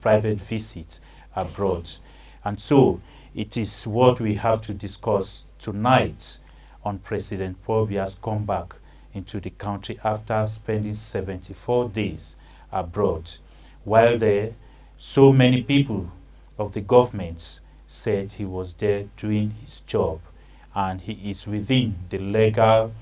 private visits abroad. And so it is what we have to discuss tonight on President Paul Biya's comeback into the country after spending 74 days abroad. While there, so many people of the government said he was there doing his job and he is within the legal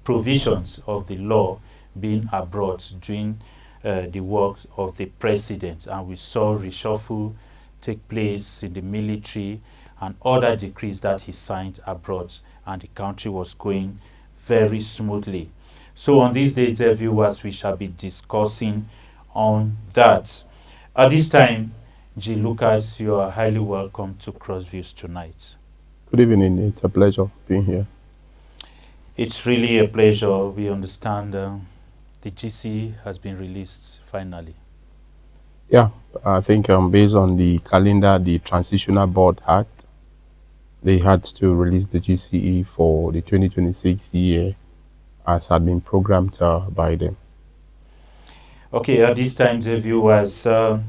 provisions of the law, being abroad doing the work of the president. And we saw reshuffle take place in the military and other decrees that he signed abroad, and the country was going very smoothly. So on this day, dear viewers, we shall be discussing on that. At this time, G. Lucas, you are highly welcome to Crossviews tonight. Good evening. It's a pleasure being here. It's really a pleasure. We understand the GC has been released finally. Yeah, I think based on the calendar the Transitional Board had, they had to release the GCE for the 2026 year as had been programmed by them. Okay, at this time, the viewers, to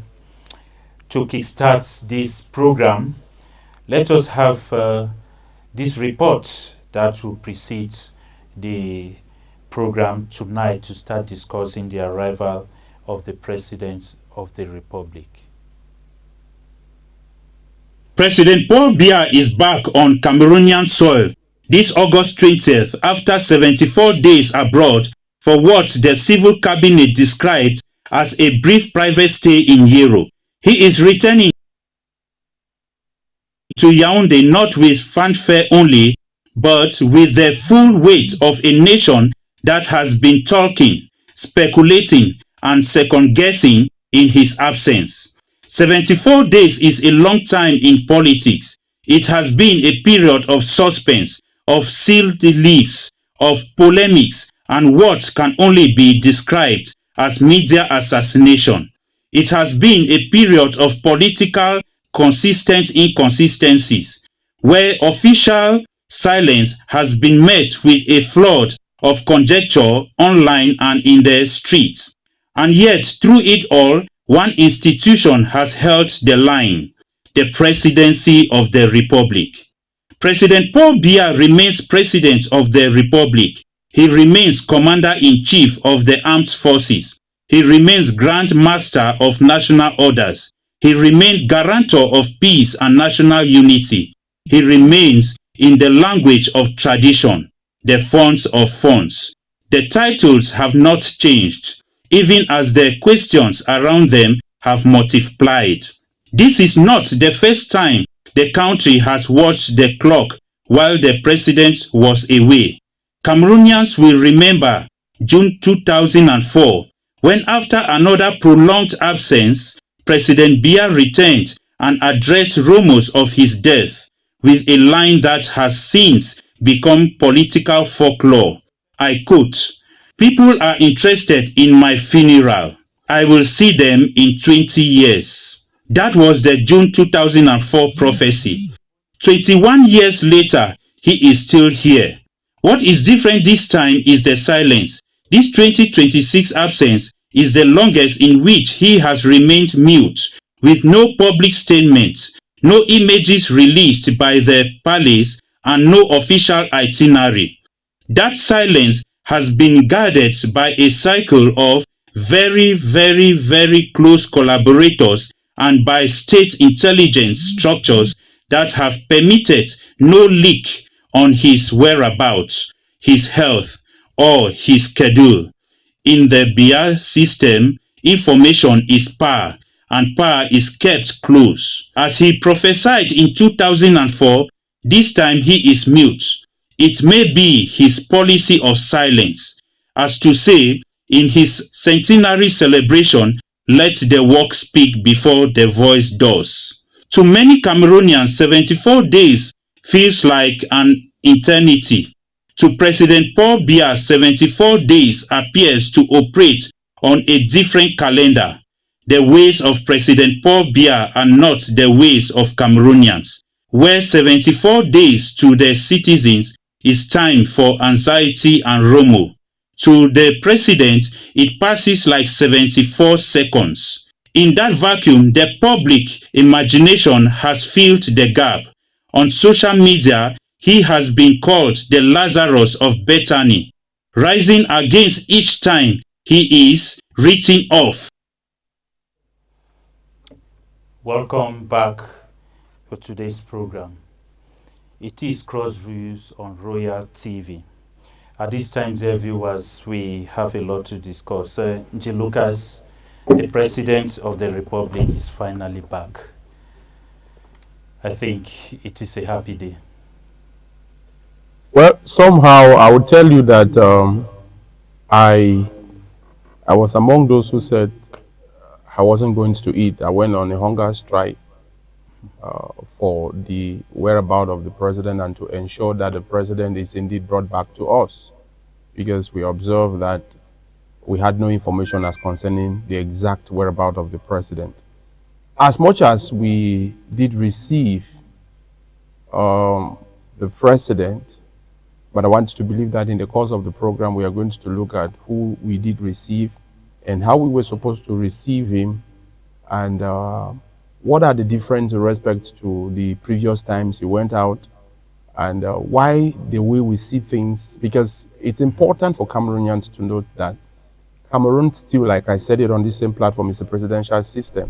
kickstart this program, let us have this report that will precede the program tonight to start discussing the arrival of the President of the Republic. President Paul Biya is back on Cameroonian soil this August 20th after 74 days abroad for what the civil cabinet described as a brief private stay in Europe. He is returning to Yaoundé not with fanfare only, but with the full weight of a nation that has been talking, speculating, and second-guessing in his absence. 74 days is a long time in politics. It has been a period of suspense, of sealed lips, of polemics, and what can only be described as media assassination. It has been a period of political consistent inconsistencies, where official silence has been met with a flood of conjecture online and in the streets. And yet, through it all, one institution has held the line: the presidency of the Republic. President Paul Biya remains president of the Republic. He remains commander-in-chief of the armed forces. He remains Grand Master of national orders. He remains guarantor of peace and national unity. He remains, in the language of tradition, the fonts of fonts. The titles have not changed, even as the questions around them have multiplied. This is not the first time the country has watched the clock while the president was away. Cameroonians will remember June 2004, when after another prolonged absence, President Biya returned and addressed rumors of his death with a line that has since become political folklore. I quote, "People are interested in my funeral. I will see them in 20 years. That was the June 2004 prophecy. 21 years later, he is still here. What is different this time is the silence. This 2026 absence is the longest in which he has remained mute, with no public statement, no images released by the palace, and no official itinerary. That silence has been guarded by a cycle of very, very, very close collaborators and by state intelligence structures that have permitted no leak on his whereabouts, his health, or his schedule. In the Biya system, information is power, and power is kept close. As he prophesied in 2004, this time he is mute. It may be his policy of silence, as to say, in his centenary celebration, let the work speak before the voice does. To many Cameroonians, 74 days feels like an eternity. To President Paul Biya, 74 days appears to operate on a different calendar. The ways of President Paul Biya are not the ways of Cameroonians, where 74 days to the citizens is time for anxiety and romo. To the president, it passes like 74 seconds. In that vacuum, the public imagination has filled the gap. On social media, he has been called the Lazarus of Bethany, rising against each time he is written off. Welcome back for today's program. It is Crossviews on Royal TV. At this time, dear viewers, we have a lot to discuss. Nji Lucas, the President of the Republic, is finally back. I think it is a happy day. Well, somehow I would tell you that I was among those who said I wasn't going to eat. I went on a hunger strike for the whereabouts of the president and to ensure that the president is indeed brought back to us, because we observed that we had no information as concerning the exact whereabouts of the president. As much as we did receive the president, but I want to believe that in the course of the program we are going to look at who we did receive and how we were supposed to receive him, and what are the differences in respect to the previous times he went out, and why the way we see things, because it's important for Cameroonians to note that Cameroon still, like I said it on the same platform, is a presidential system.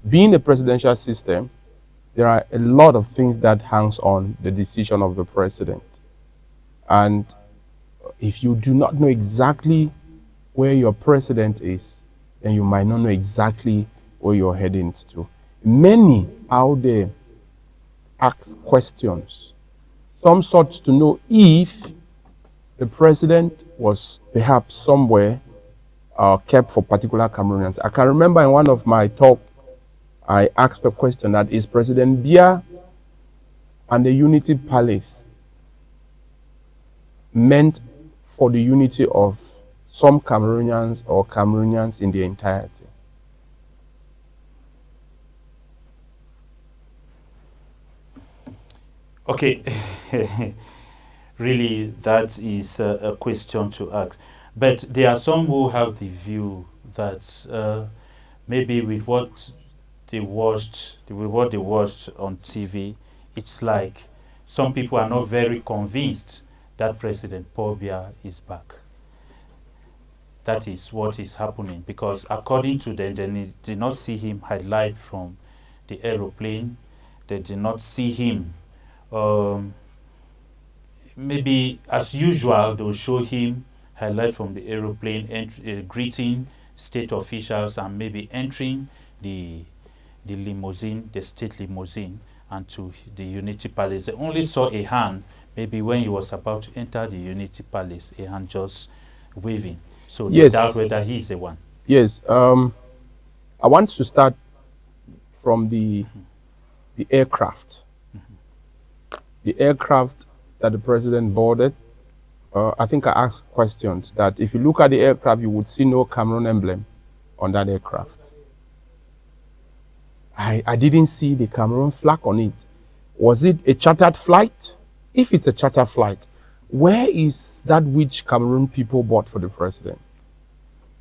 Being a presidential system, there are a lot of things that hangs on the decision of the president. And if you do not know exactly where your president is, then you might not know exactly where you're heading to. Many out there ask questions. Some sought to know if the president was perhaps somewhere kept for particular Cameroonians. I can remember in one of my talks, I asked a question that is President Biya and the Unity Palace meant for the unity of some Cameroonians or Cameroonians in the entirety? Okay, really, that is a question to ask. But there are some who have the view that maybe with what they watched, on TV, it's like some people are not very convinced that President Paul Biya is back. That is what is happening, because according to them, they did not see him highlight from the aeroplane. They did not see him. Maybe as usual, they'll show him highlight from the aeroplane, greeting state officials and maybe entering the limousine, the state limousine, and to the Unity Palace. They only saw a hand, maybe when he was about to enter the Unity Palace, a hand just waving. So they doubt whether he's the one. Yes. I want to start from the aircraft. The aircraft that the president boarded. I think I asked questions that if you look at the aircraft, you would see no Cameroon emblem on that aircraft. I didn't see the Cameroon flag on it. Was it a chartered flight? If it's a chartered flight, where is that which Cameroon people bought for the president?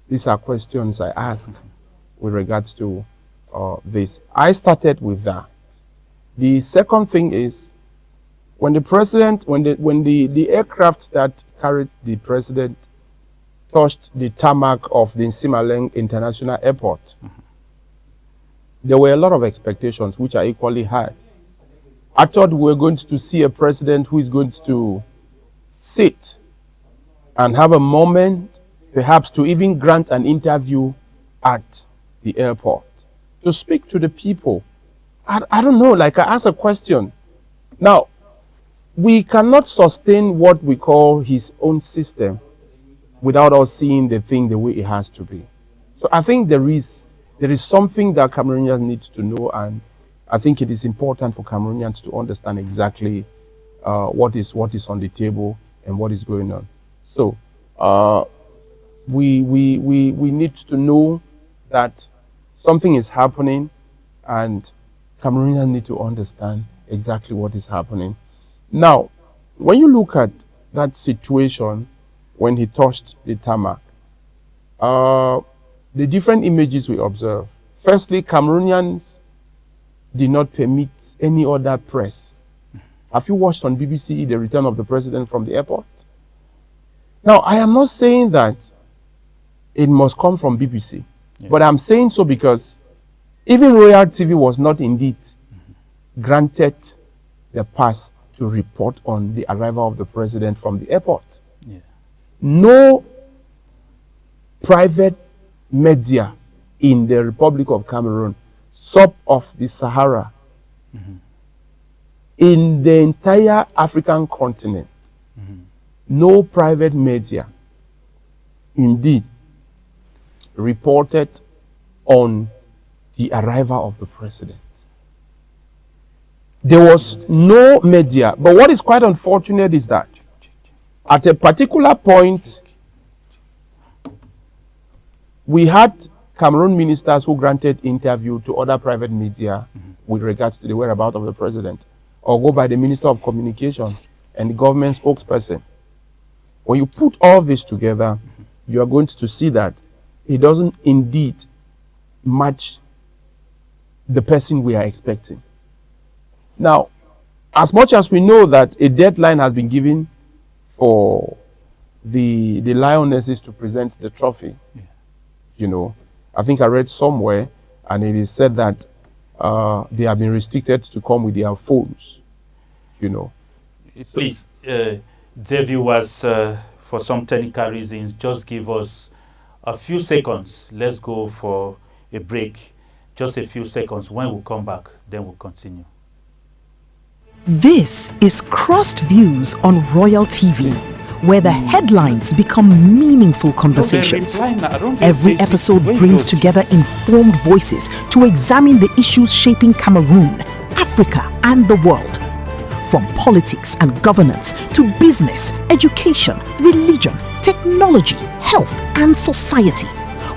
These are questions I ask with regards to this. I started with that. The second thing is, when the president, when the aircraft that carried the president touched the tarmac of the Nsimaleng International Airport, there were a lot of expectations which are equally high. I thought we were going to see a president who is going to sit and have a moment, perhaps to even grant an interview at the airport, to speak to the people. I don't know, like I asked a question. Now, we cannot sustain what we call his own system without us seeing the thing the way it has to be. So I think there is something that Cameroonians need to know, and I think it is important for Cameroonians to understand exactly what is on the table and what is going on. So we need to know that something is happening, and Cameroonians need to understand exactly what is happening. Now, when you look at that situation when he touched the tarmac, the different images we observe, Firstly, Cameroonians did not permit any other press. Have you watched on BBC the return of the president from the airport? Now, I am not saying that it must come from BBC, but I'm saying so because even Royal TV was not indeed granted the pass to report on the arrival of the president from the airport. Yeah. No private media in the Republic of Cameroon, sub of the Sahara, in the entire African continent, no private media indeed reported on the arrival of the president. There was no media. But what is quite unfortunate is that at a particular point, we had Cameroon ministers who granted interview to other private media with regards to the whereabouts of the president, or go by the Minister of Communication and the government spokesperson. When you put all this together, you are going to see that it doesn't indeed match the person we are expecting. Now, as much as we know that a deadline has been given for the Lionesses to present the trophy, you know, I think I read somewhere, and it is said that they have been restricted to come with their phones, you know. Please, dear viewers, for some technical reasons, just give us a few seconds. Let's go for a break. Just a few seconds. When we come back, then we'll continue. This is Crossed Views on Royal TV, where the headlines become meaningful conversations. Every episode brings together informed voices to examine the issues shaping Cameroon, Africa, and the world. From politics and governance to business, education, religion, technology, health, and society.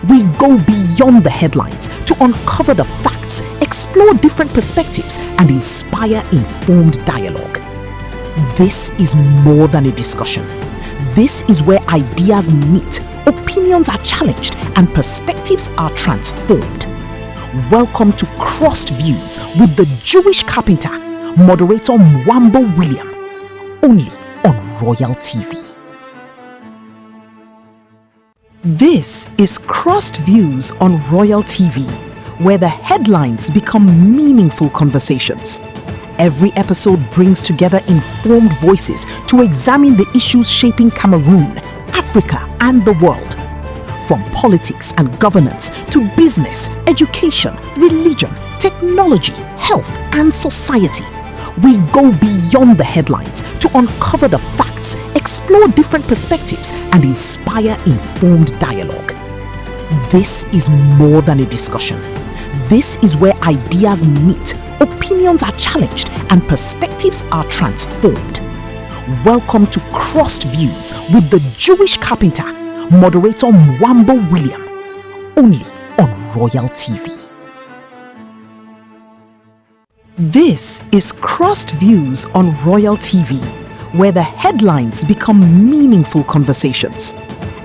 We go beyond the headlines to uncover the facts, explore different perspectives, and inspire informed dialogue. This is more than a discussion. This is where ideas meet, opinions are challenged, and perspectives are transformed. Welcome to Crossed Views with the Jewish carpenter, moderator Mwambo William, only on Royal TV. This is Crossed Views on Royal TV, where the headlines become meaningful conversations. Every episode brings together informed voices to examine the issues shaping Cameroon, Africa, and the world. From politics and governance to business, education, religion, technology, health, and society. We go beyond the headlines to uncover the facts, explore different perspectives, and inspire informed dialogue. This is more than a discussion. This is where ideas meet, opinions are challenged, and perspectives are transformed. Welcome to Crossed Views with the Jewish carpenter, moderator Mwambo William, only on Royal TV. This is Crossed Views on Royal TV, where the headlines become meaningful conversations.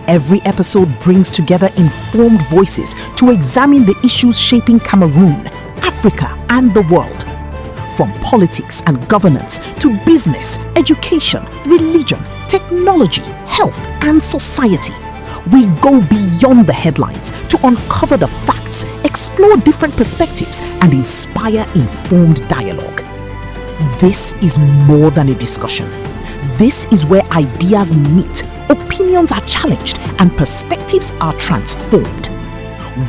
Every episode brings together informed voices to examine the issues shaping Cameroon, Africa, and the world. From politics and governance to business, education, religion, technology, health, and society. We go beyond the headlines to uncover the facts, explore different perspectives, and inspire informed dialogue. This is more than a discussion. This is where ideas meet, opinions are challenged, and perspectives are transformed.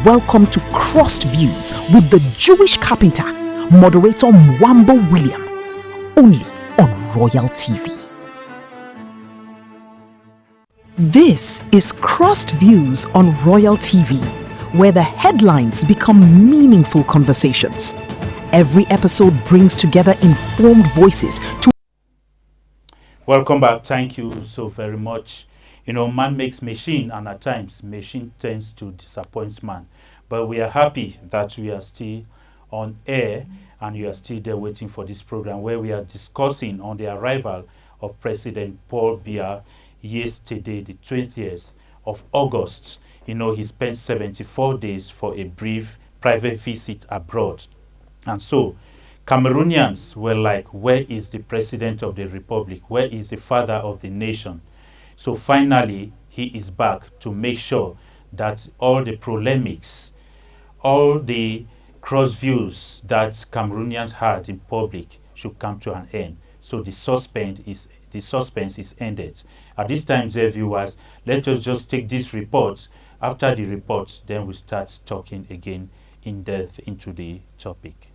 Welcome to Crossed Views with the Jewish carpenter, moderator Mwambo William, only on Royal TV. This is Crossed Views on Royal TV, where the headlines become meaningful conversations. Every episode brings together informed voices to... Welcome back. Thank you so very much. You know, man makes machine, and at times machine tends to disappoint man. But we are happy that we are still on air and you are still there waiting for this program where we are discussing on the arrival of President Paul Biya yesterday, the 20th of August. You know, he spent 74 days for a brief private visit abroad. And so Cameroonians were like, where is the president of the republic? Where is the father of the nation? So finally, he is back to make sure that all the polemics, all the cross views that Cameroonians had in public should come to an end. So the suspense is ended. At this time, dear viewers, let us just take these reports. After the reports, then we start talking again in depth into the topic.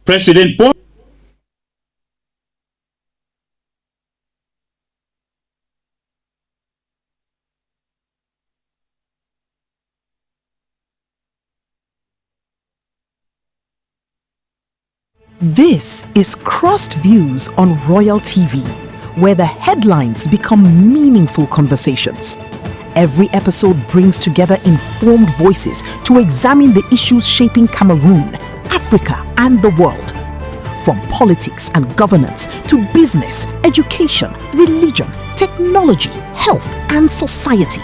President Paul This is Crossed Views on Royal TV, where the headlines become meaningful conversations. Every episode brings together informed voices to examine the issues shaping Cameroon, Africa, and the world. From politics and governance to business, education, religion, technology, health, and society,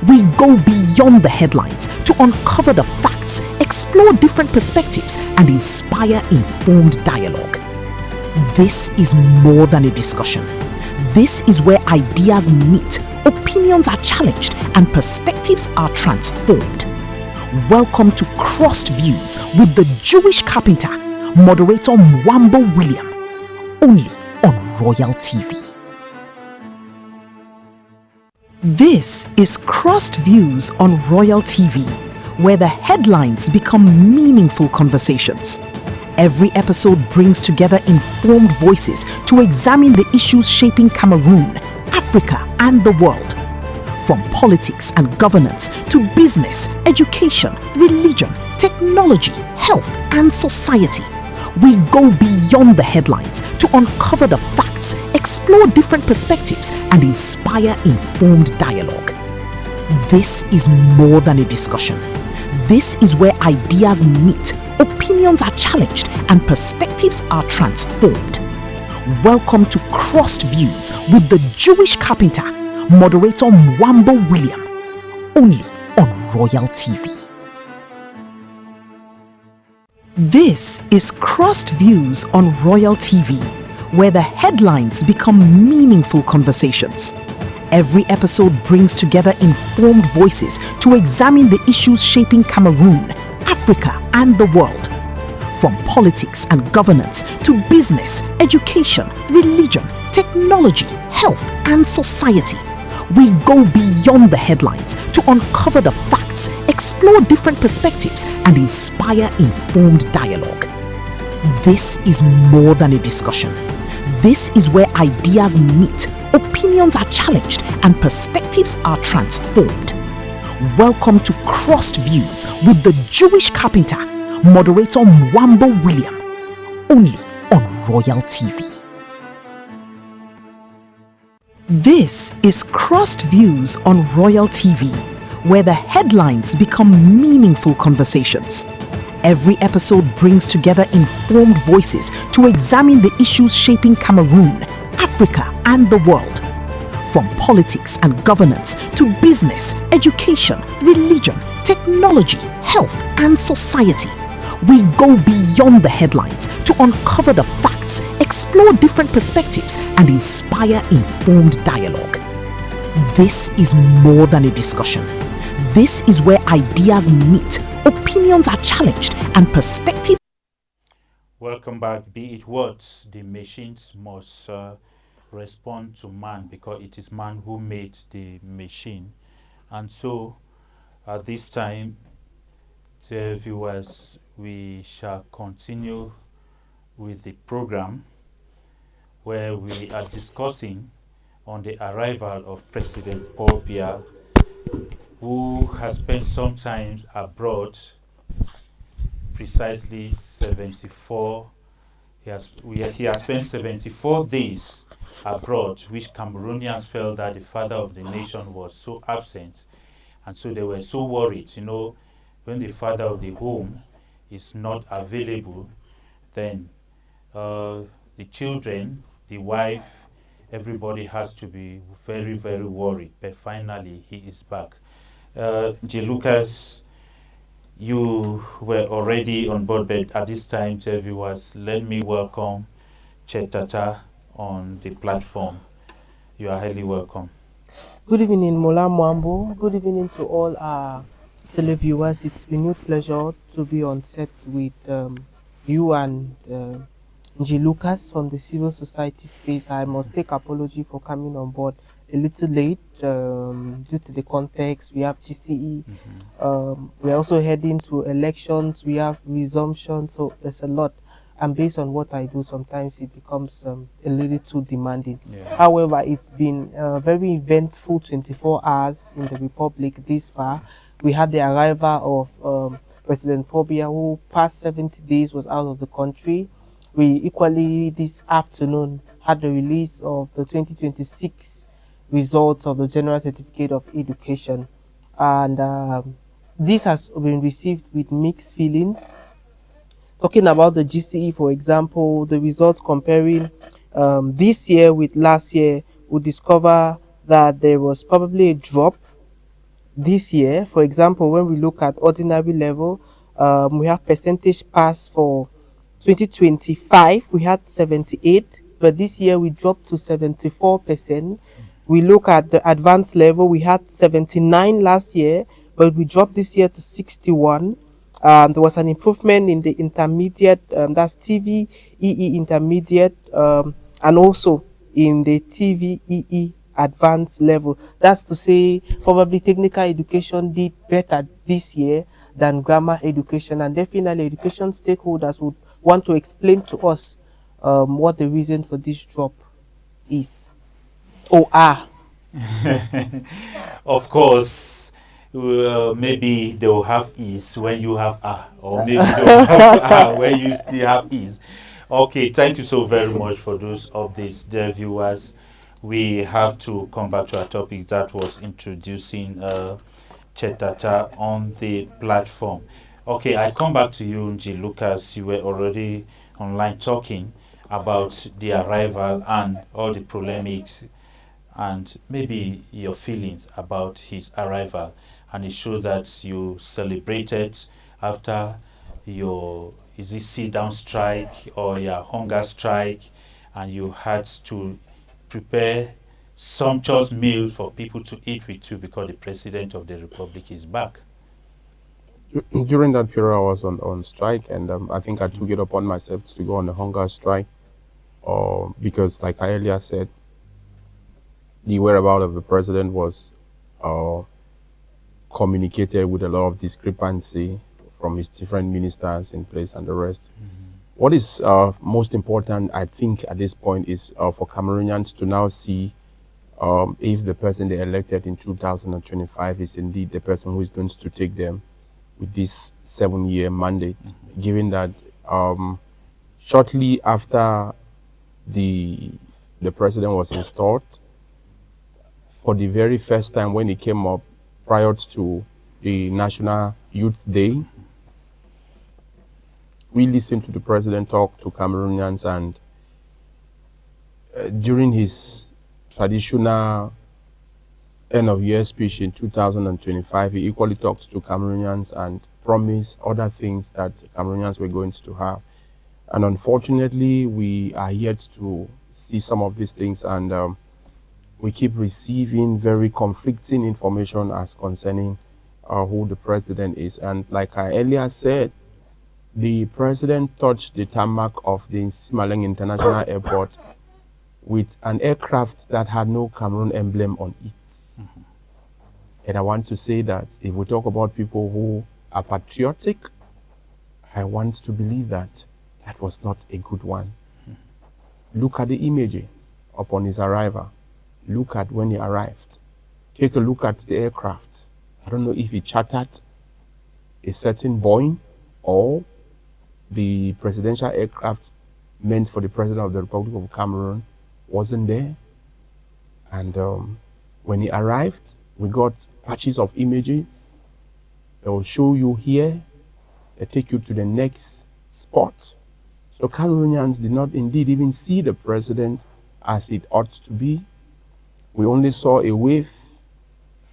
we go beyond the headlines to uncover the facts, explore different perspectives, and inspire informed dialogue. This is more than a discussion. This is where ideas meet, opinions are challenged, and perspectives are transformed. Welcome to Crossed Views with the Jewish carpenter, moderator Mwambo William, only on Royal TV. This is Crossed Views on Royal TV, where the headlines become meaningful conversations. Every episode brings together informed voices to examine the issues shaping Cameroon, Africa, and the world. From politics and governance to business, education, religion, technology, health, and society, we go beyond the headlines to uncover the facts, explore different perspectives, and inspire informed dialogue. This is more than a discussion. This is where ideas meet, opinions are challenged, and perspectives are transformed. Welcome to Crossed Views with the Jewish carpenter, moderator Mwambo William, only on Royal TV. This is Crossed Views on Royal TV, where the headlines become meaningful conversations. Every episode brings together informed voices to examine the issues shaping Cameroon, Africa, and the world. From politics and governance to business, education, religion, technology, health, and society, we go beyond the headlines to uncover the facts, explore different perspectives, and inspire informed dialogue. This is more than a discussion. This is where ideas meet, opinions are challenged, and perspectives are transformed. Welcome to Crossed Views with the Jewish carpenter, moderator Mwambo William, only on Royal TV. This is Crossed Views on Royal TV, where the headlines become meaningful conversations. Every episode brings together informed voices to examine the issues shaping Cameroon, Africa, and the world. From politics and governance to business, education, religion, technology, health, and society, we go beyond the headlines to uncover the facts, explore different perspectives, and inspire informed dialogue. This is more than a discussion. This is where ideas meet, opinions are challenged, and perspectives. Welcome back. Be it what, the machines must respond to man, because it is man who made the machine. And so at this time, dear viewers, we shall continue with the program where we are discussing on the arrival of President Paul Biya, who has spent some time abroad, precisely 74. He has spent 74 days abroad, which Cameroonians felt that the father of the nation was so absent, and so they were so worried. You know, when the father of the home is not available, then the children, the wife, everybody has to be very, very worried. But finally, he is back. J. Lucas, you were already on board, but at this time, dear viewers, let me welcome Chetata on the platform. You are highly welcome. Good evening, Mola Mwambo. Good evening to all our televiewers. It's been a pleasure to be on set with you and Nji Lucas from the civil society space. I must take apology for coming on board a little late due to the context. We have GCE. We're also heading to elections. We have resumption. So there's a lot. And based on what I do, sometimes it becomes a little too demanding. Yeah. However, it's been a very eventful 24 hours in the Republic this far. We had the arrival of President Pobia, who past 70 days was out of the country. We equally this afternoon had the release of the 2026 results of the General Certificate of Education. And this has been received with mixed feelings. Talking about the GCE, for example, the results comparing this year with last year, we discover that there was probably a drop this year. For example, when we look at ordinary level, we have percentage pass for 2025, we had 78, but this year we dropped to 74%. We look at the advanced level, we had 79 last year, but we dropped this year to 61. There was an improvement in the intermediate, that's TVEE intermediate, and also in the TVEE advanced level. That's to say, probably technical education did better this year than grammar education, and definitely education stakeholders would want to explain to us what the reason for this drop is or are. Of course, maybe they will have ease when you have or maybe they will have when you still have ease. Okay, thank you so very much for those updates, dear viewers. We have to come back to our topic that was introducing Chetata on the platform. Okay, I come back to you, Nji Lucas. You were already online talking about the arrival and all the polemics and maybe your feelings about his arrival. And it showed that you celebrated after your is it sit down strike or your hunger strike, and you had to prepare sumptuous meal for people to eat with you because the president of the republic is back. During that period, I was on strike, and I think I took it upon myself to go on a hunger strike, because, like I earlier said, the whereabouts of the president was communicated with a lot of discrepancy from his different ministers in place and the rest. What is most important, I think, at this point is for Cameroonians to now see if the person they elected in 2025 is indeed the person who is going to take them with this 7-year mandate, given that shortly after the president was installed, for the very first time when he came up prior to the National Youth Day, we listened to the president talk to Cameroonians, and during his traditional end of year speech in 2025, he equally talked to Cameroonians and promised other things that Cameroonians were going to have. And unfortunately, we are yet to see some of these things, and we keep receiving very conflicting information as concerning who the president is. And like I earlier said, the president touched the tarmac of the Simaleng International Airport with an aircraft that had no Cameroon emblem on it. And I want to say that if we talk about people who are patriotic, I want to believe that that was not a good one. Look at the images upon his arrival. Look at when he arrived. Take a look at the aircraft. I don't know if he chartered a certain Boeing or the presidential aircraft meant for the president of the Republic of Cameroon wasn't there. And when he arrived, we got patches of images. They will show you here. They take you to the next spot. So Cameroonians did not indeed even see the president as it ought to be. We only saw a wave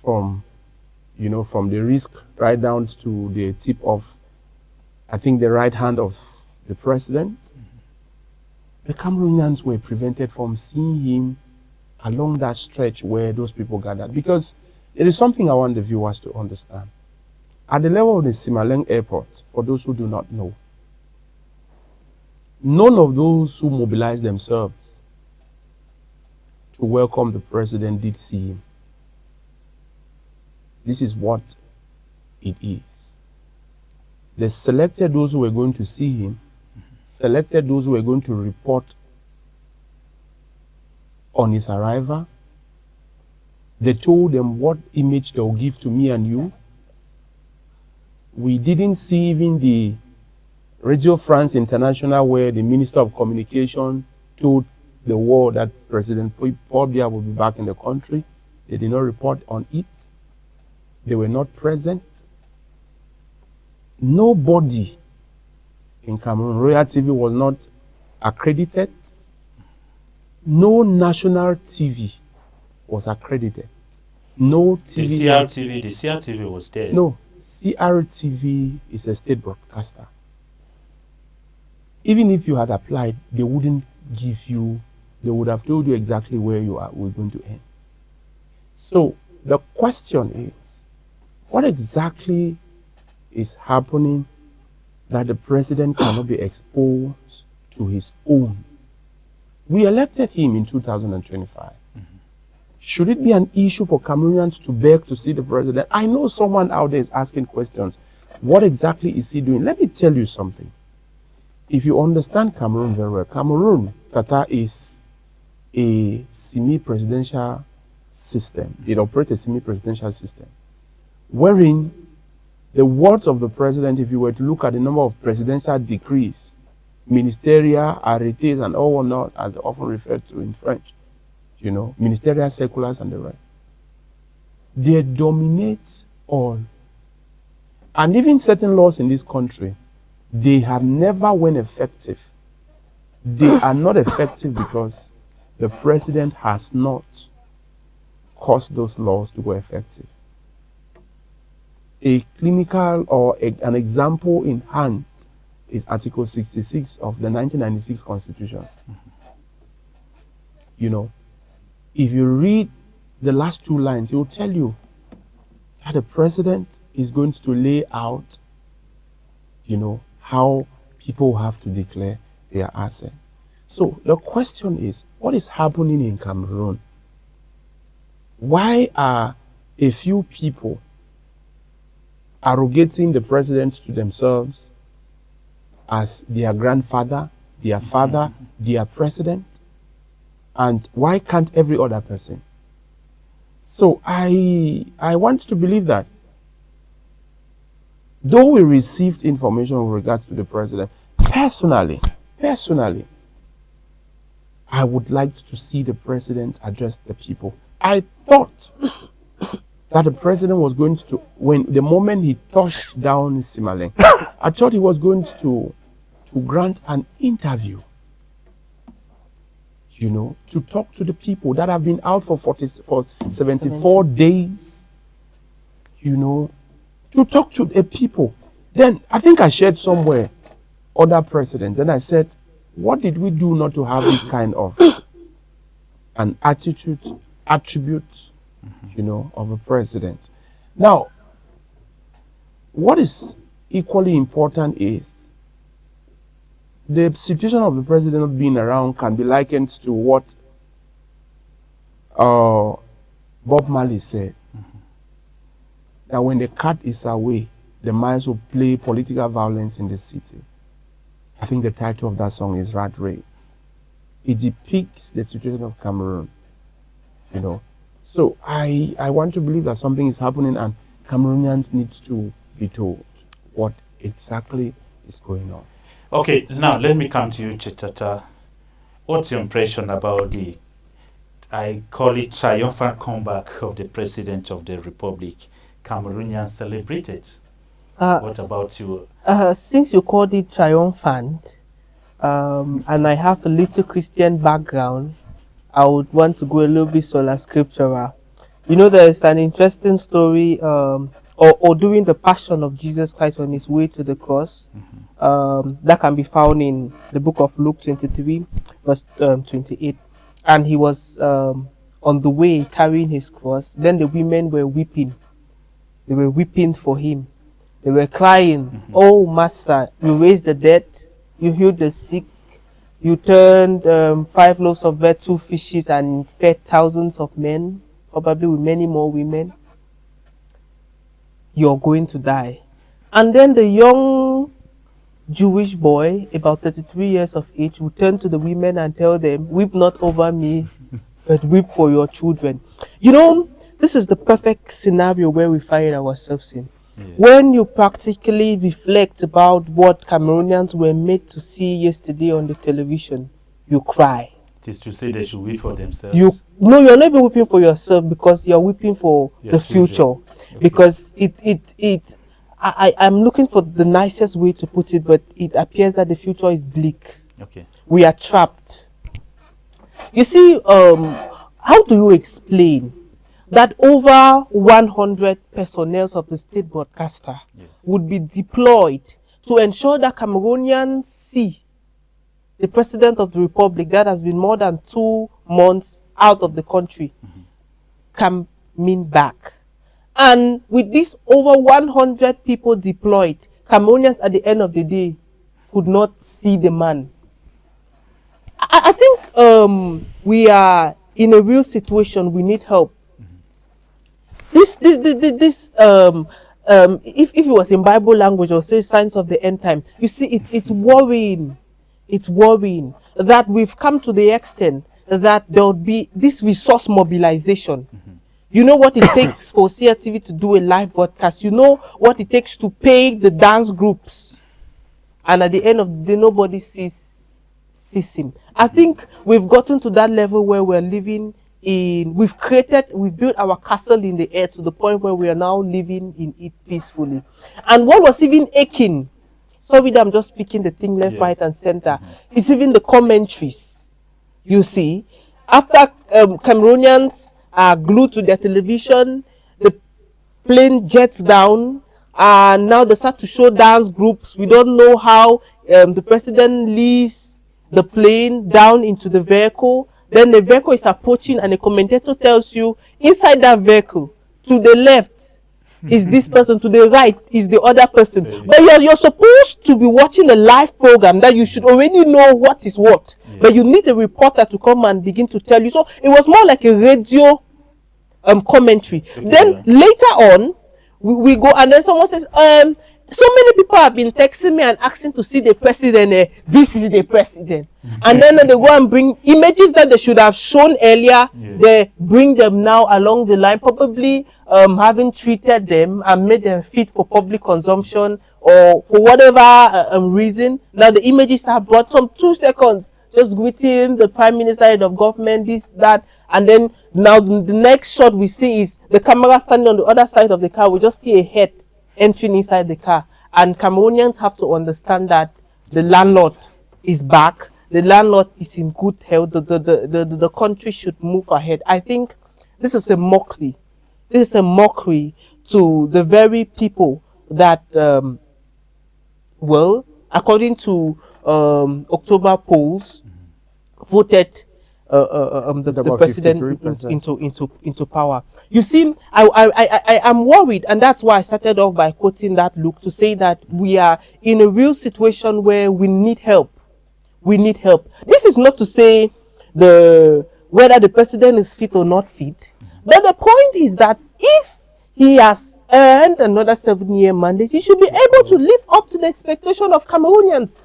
from you know, from the wrist right down to the tip of, I think, the right hand of the president. The Cameroonians were prevented from seeing him along that stretch where those people gathered. Because there is something I want the viewers to understand. At the level of the Simaleng airport, for those who do not know, none of those who mobilized themselves to welcome the president did see him. This is what it is. They selected those who were going to see him, selected those who were going to report on his arrival. They told them what image they'll give to me and you. We didn't see even the Radio France International where the Minister of Communication told the world that President Paul Biya will be back in the country. They did not report on it. They were not present. Nobody in Cameroon, Royal TV was not accredited. No national TV was accredited. No TV. The CRTV was there. No, CRTV is a state broadcaster. Even if you had applied, they wouldn't give you, they would have told you exactly where you are, we're going to end. So the question is, what exactly is happening that the president cannot be exposed to his own? We elected him in 2025. Should it be an issue for Cameroonians to beg to see the president? I know someone out there is asking questions. What exactly is he doing? Let me tell you something. If you understand Cameroon very well, Cameroon, Tata, is a semi-presidential system. It operates a semi-presidential system, wherein the words of the president, if you were to look at the number of presidential decrees, ministerial arrêtés, and all not, as often referred to in French, you know, ministerial circulars and the rest, they dominate all. And even certain laws in this country, they have never went effective. They are not effective because the president has not caused those laws to go effective. A clinical or an example in hand is Article 66 of the 1996 Constitution. You know, if you read the last two lines, it will tell you that the president is going to lay out, you know, how people have to declare their asset. So the question is, what is happening in Cameroon? Why are a few people arrogating the president to themselves as their grandfather, their father, their president? And why can't every other person? So I want to believe that though we received information with regards to the president, personally, I would like to see the president address the people. I thought that the president was going to, when the moment he touched down Simaleng, I thought he was going to grant an interview, you know, to talk to the people that have been out for 74 days, you know, to talk to the people. Then I think I shared somewhere other presidents, and I said, what did we do not to have this kind of an attribute, you know, of a president? Now, what is equally important is the situation of the president not being around can be likened to what Bob Marley said. That when the cat is away, the mice will play political violence in the city. I think the title of that song is Rat Race. It depicts the situation of Cameroon, you know. So I want to believe that something is happening and Cameroonians need to be told what exactly is going on. Okay, now let me come to you, Chitata. What's your impression about the, I call it, triumphant comeback of the President of the Republic? Cameroonians celebrated. What about you? Since you called it triumphant, and I have a little Christian background, I would want to go a little bit sola scriptura. You know, there's an interesting story, or during the Passion of Jesus Christ on his way to the cross, that can be found in the book of Luke 23, verse 28. And he was on the way carrying his cross. Then the women were weeping. They were weeping for him. They were crying, "Oh, Master, you raised the dead, you healed the sick, you turned 5 loaves of bread, 2 fishes, and fed thousands of men, probably with many more women. You're going to die." And then the young Jewish boy, about 33 years of age, would turn to the women and tell them, "Weep not over me, but weep for your children." You know, this is the perfect scenario where we find ourselves in. When you practically reflect about what Cameroonians were made to see yesterday on the television, you cry. It is to say they should weep for themselves. You're not even weeping for yourself, because you're weeping for the future. Okay. Because I'm looking for the nicest way to put it, but it appears that the future is bleak. Okay. We are trapped. You see, how do you explain that over 100 personnel of the state broadcaster would be deployed to ensure that Cameroonians see the President of the Republic that has been more than 2 months out of the country coming back? And with these over 100 people deployed, Cameroonians at the end of the day could not see the man. I think we are in a real situation. We need help. If it was in Bible language, or say signs of the end time, you see, it's worrying. It's worrying that we've come to the extent that there would be this resource mobilization. You know what it takes for CRTV to do a live broadcast. You know what it takes to pay the dance groups. And at the end of the day, nobody sees him. I think we've gotten to that level where we're living in, we've built our castle in the air to the point where we are now living in it peacefully. And what was even aching, sorry that I'm just speaking the thing left, right, and center, is even the commentaries. You see, after Cameroonians are glued to their television, the plane jets down, and now they start to show dance groups. We don't know how the president leaves the plane down into the vehicle. Then the vehicle is approaching, and the commentator tells you, inside that vehicle, to the left is this person, to the right is the other person. But you're supposed to be watching a live program that you should already know what is what. But you need a reporter to come and begin to tell you. So it was more like a radio commentary. Then later on, we go, and then someone says, so many people have been texting me and asking to see the president. This is the president. And then they go and bring images that they should have shown earlier. They bring them now along the line, probably having treated them and made them fit for public consumption, or for whatever reason. Now the images are brought from 2 seconds, just greeting the prime minister, head of government, this, that. And then now the next shot we see is the camera standing on the other side of the car. We just see a head entering inside the car. And Cameroonians have to understand that the landlord is back. The landlord is in good health. The country should move ahead. I think this is a mockery. This is a mockery to the very people that, well, according to October polls, voted the president into power. You see, I'm worried, and that's why I started off by quoting that Luke, to say that we are in a real situation where we need help. We need help. This is not to say whether the president is fit or not fit, but the point is that if he has earned another 7-year mandate, he should be able to live up to the expectation of Cameroonians.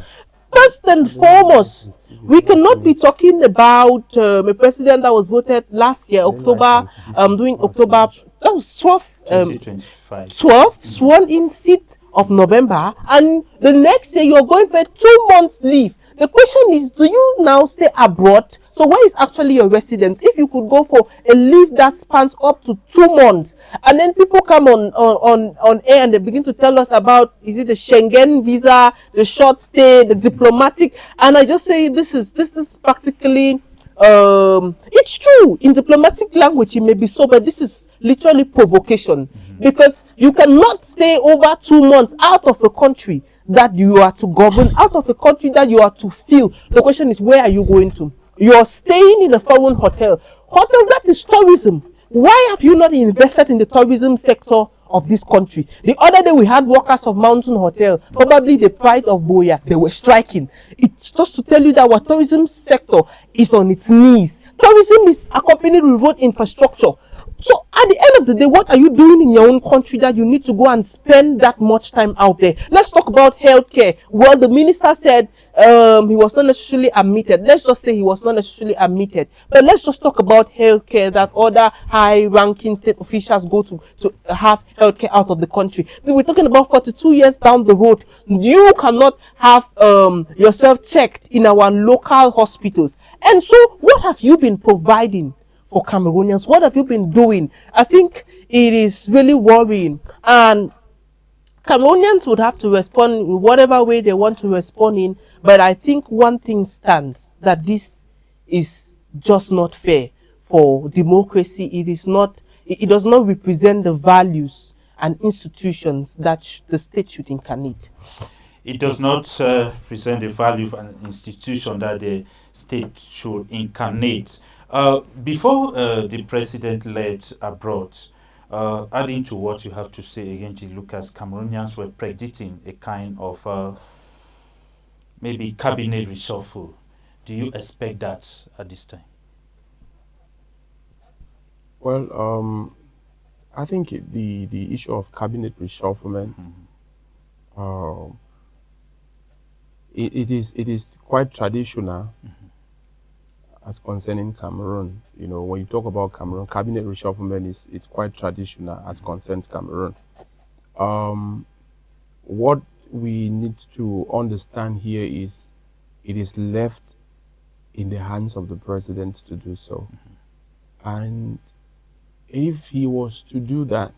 First and foremost, we cannot be talking about a president that was voted last year, October, during October, that was 12, sworn in seat of November, and the next year you're going for 2 months leave. The question is, do you now stay abroad? So where is actually your residence? If you could go for a leave that spans up to 2 months, and then people come on air and they begin to tell us about, is it the Schengen visa, the short stay, the diplomatic, and I just say this is practically it's true in diplomatic language it may be so, but this is literally provocation, because you cannot stay over 2 months out of a country that you are to govern, out of a country that you are to fill. The question is, where are you going to? You're staying in a foreign hotel. That is tourism. Why have you not invested in the tourism sector of this country? The other day we had workers of Mountain Hotel, probably the pride of Boya, they were striking. It's just to tell you that our tourism sector is on its knees. Tourism is accompanied with road infrastructure. So at the end of the day, what are you doing in your own country that you need to go and spend that much time out there? Let's talk about healthcare. Well, the minister said he was not necessarily admitted. Let's just say he was not necessarily admitted. But let's just talk about healthcare that other high-ranking state officials go to have healthcare out of the country. We're talking about 42 years down the road. You cannot have yourself checked in our local hospitals. And so what have you been providing for Cameroonians? What have you been doing? I think it is really worrying, and Cameroonians would have to respond in whatever way they want to respond in. But I think one thing stands, that this is just not fair for democracy. It is not. It does not represent the values and institutions that the state should incarnate. It does not present the value of an institution that the state should incarnate. Before the president left abroad, adding to what you have to say again, Lucas, Cameroonians were predicting a kind of maybe cabinet reshuffle. Do you expect that at this time? Well, I think the issue of cabinet reshufflement, it is quite traditional. As concerning Cameroon, you know, when you talk about Cameroon, cabinet reshufflement it's quite traditional as concerns Cameroon. What we need to understand here is it is left in the hands of the president to do so. And if he was to do that,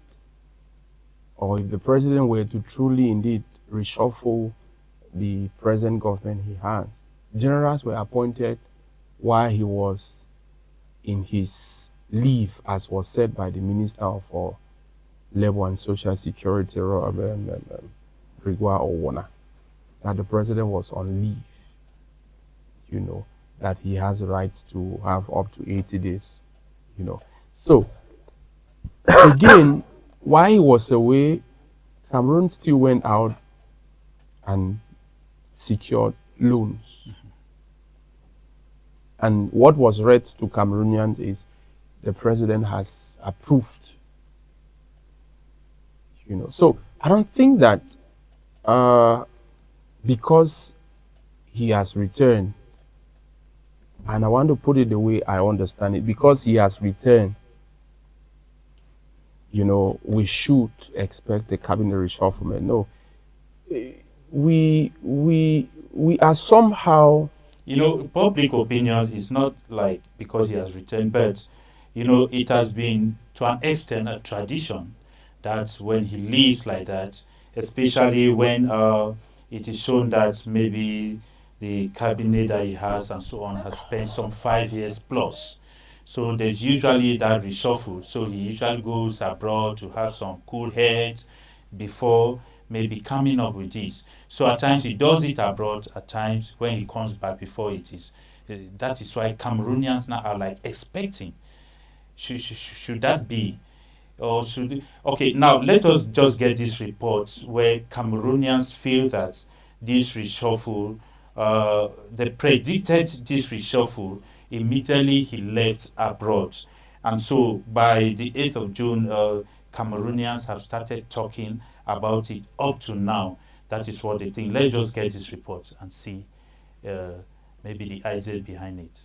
or if the president were to truly indeed reshuffle the present government he has, generals were appointed while he was in his leave, as was said by the Minister of Labour and Social Security, Rigua Owona, that the president was on leave, you know, that he has the right to have up to 80 days, you know. So, again, while he was away, Cameroon still went out and secured loans. And what was read to Cameroonians is the president has approved. You know, so I don't think that because he has returned, and I want to put it the way I understand it, because he has returned, you know, we should expect a cabinet reshufflement. No, we are somehow. You know, public opinion is not like because he has returned, but, you know, it has been to an extent a tradition that when he leaves like that, especially when it is shown that maybe the cabinet that he has and so on has spent some 5 years plus. So there's usually that reshuffle. So he usually goes abroad to have some cool heads before maybe coming up with this. So at times he does it abroad, at times when he comes back before it is. That is why Cameroonians now are like expecting. Should that be? Or should okay, now let us just get this report where Cameroonians feel that this reshuffle, they predicted this reshuffle immediately he left abroad. And so by the 8th of June, Cameroonians have started talking about it up to now. That is what they think. Let's just get this report and see maybe the idea behind it.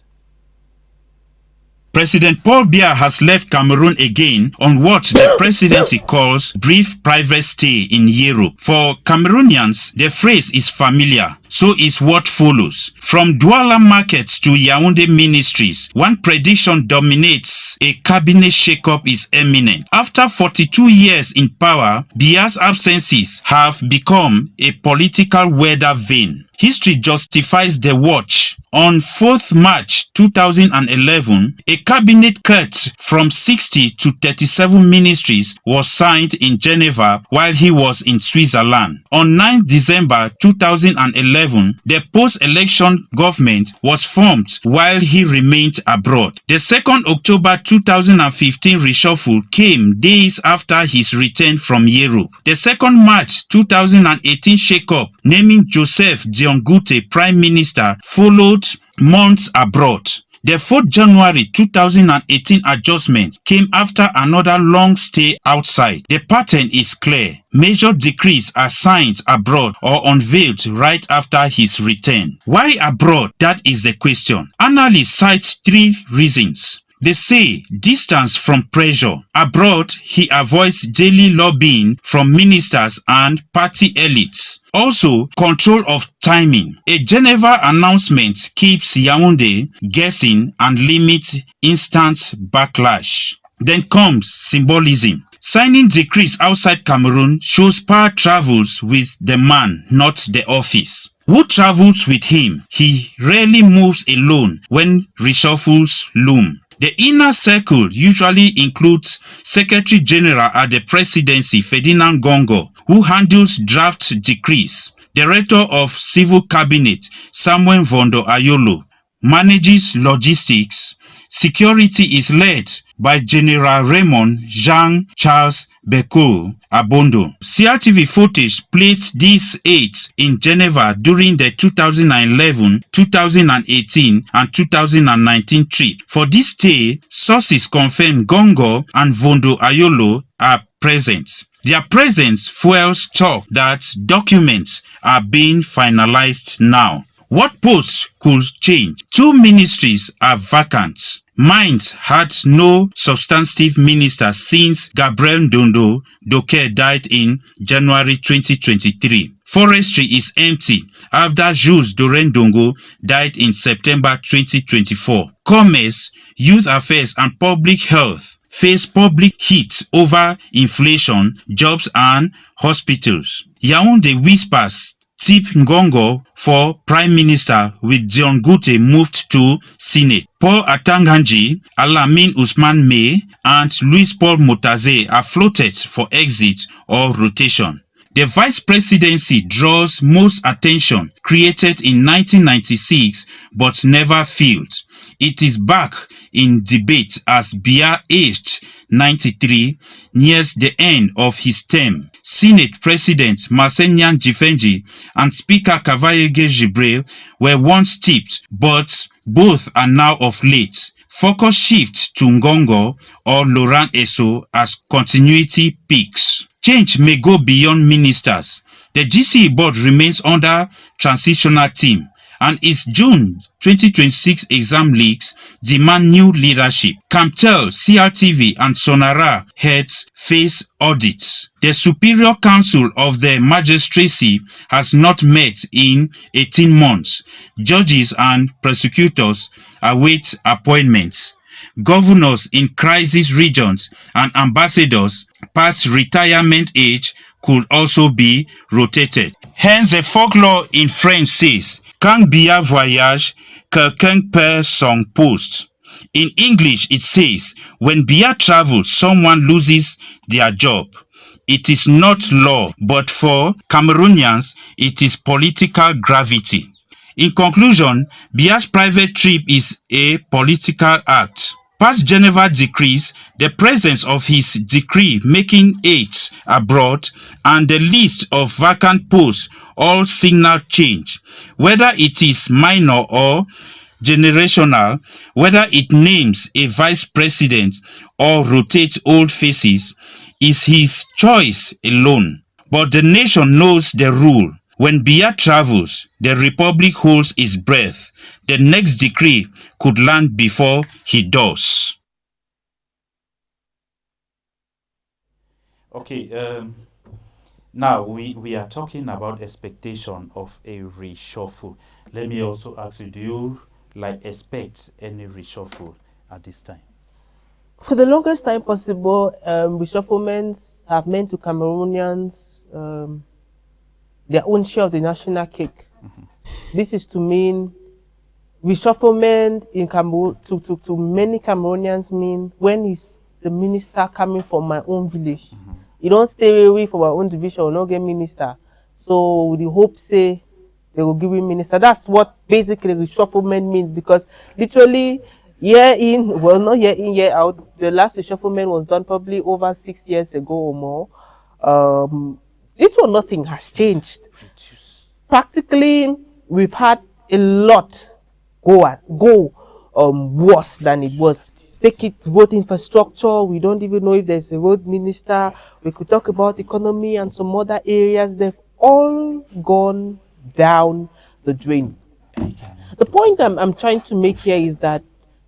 President Paul Biya has left Cameroon again on what the presidency calls brief private stay in Europe. For Cameroonians, the phrase is familiar. So is what follows. From Douala markets to Yaoundé ministries, one prediction dominates: a cabinet shake-up is imminent. After 42 years in power, Biya's absences have become a political weather vane. History justifies the watch On 4th March 2011, a cabinet cut from 60 to 37 ministries was signed in Geneva while he was in Switzerland. On 9th December 2011, the post-election government was formed while he remained abroad. The 2nd October 2015 reshuffle came days after his return from Europe. The 2nd March 2018 shake-up naming Joseph Diongute Prime Minister followed months abroad. The 4th January 2018 adjustment came after another long stay outside. The pattern is clear. Major decrees are signed abroad or unveiled right after his return. Why abroad? That is the question. Analysts cite 3 reasons. They say distance from pressure. Abroad, he avoids daily lobbying from ministers and party elites. Also, control of timing. A Geneva announcement keeps Yaoundé guessing and limits instant backlash. Then comes symbolism. Signing decrees outside Cameroon shows power travels with the man, not the office. Who travels with him? He rarely moves alone when reshuffles loom. The inner circle usually includes Secretary General at the Presidency Ferdinand Gongo, who handles draft decrees. Director of Civil Cabinet Samuel Vondo Ayolo manages logistics. Security is led by General Raymond Jean-Charles Beko Abondo. CRTV footage placed these 8 in Geneva during the 2011, 2018 and 2019 trip. For this stay, sources confirm Gongo and Vondo Ayolo are present. Their presence fuels talk that documents are being finalized now. What posts could change? 2 ministries are vacant. Mines had no substantive minister since Gabriel Dondo Doke died in January 2023. Forestry is empty after Jules Dorendongo died in September 2024. Commerce, youth affairs and public health face public heat over inflation, jobs and hospitals. Yaoundé whispers tip Ngongo for Prime Minister with John Gute moved to Senate. Paul Atanganji, Alamin Usman May, and Louis Paul Motaze are floated for exit or rotation. The vice presidency draws most attention, created in 1996 but never filled. It is back in debate as Biya, aged 93, nears the end of his term. Senate President Marsenyan Jifenji and Speaker Kavayege Jibril were once tipped, but both are now of late. Focus shifts to Ngongo or Laurent Esso as continuity peaks. Change may go beyond ministers. The GCE board remains under transitional team, and its June 2026 exam leaks demand new leadership. Camtel, CRTV, and Sonara heads face audits. The Superior Council of the Magistracy has not met in 18 months. Judges and prosecutors await appointments. Governors in crisis regions and ambassadors past retirement age could also be rotated. Hence, the folklore in French says, "Quand Biya voyage, quelqu'un perd son poste." In English, it says, when Biya travels, someone loses their job. It is not law, but for Cameroonians, it is political gravity. In conclusion, Biya's private trip is a political act. Past Geneva decrees, the presence of his decree making aids abroad, and the list of vacant posts all signal change. Whether it is minor or generational, whether it names a vice president or rotates old faces, is his choice alone. But the nation knows the rule. When Biya travels, the republic holds its breath. The next decree could land before he does. Okay, now we are talking about expectation of a reshuffle. Let me also ask you, do you expect any reshuffle at this time? For the longest time possible, reshufflements have meant to Cameroonians their own share of the national cake. This is to mean reshufflement in Cameroon to many Cameroonians mean when is the minister coming from my own village? You don't stay away from our own division, or not get minister. So the hope say they will give him minister. That's what basically reshufflement means, because literally year in, well, not year in, year out, the last reshufflement was done probably over 6 years ago or more. Little or nothing has changed. Practically, we've had a lot go worse than it was. Take it road infrastructure. We don't even know if there's a road minister. We could talk about economy and some other areas. They've all gone down the drain. The point I'm trying to make here is that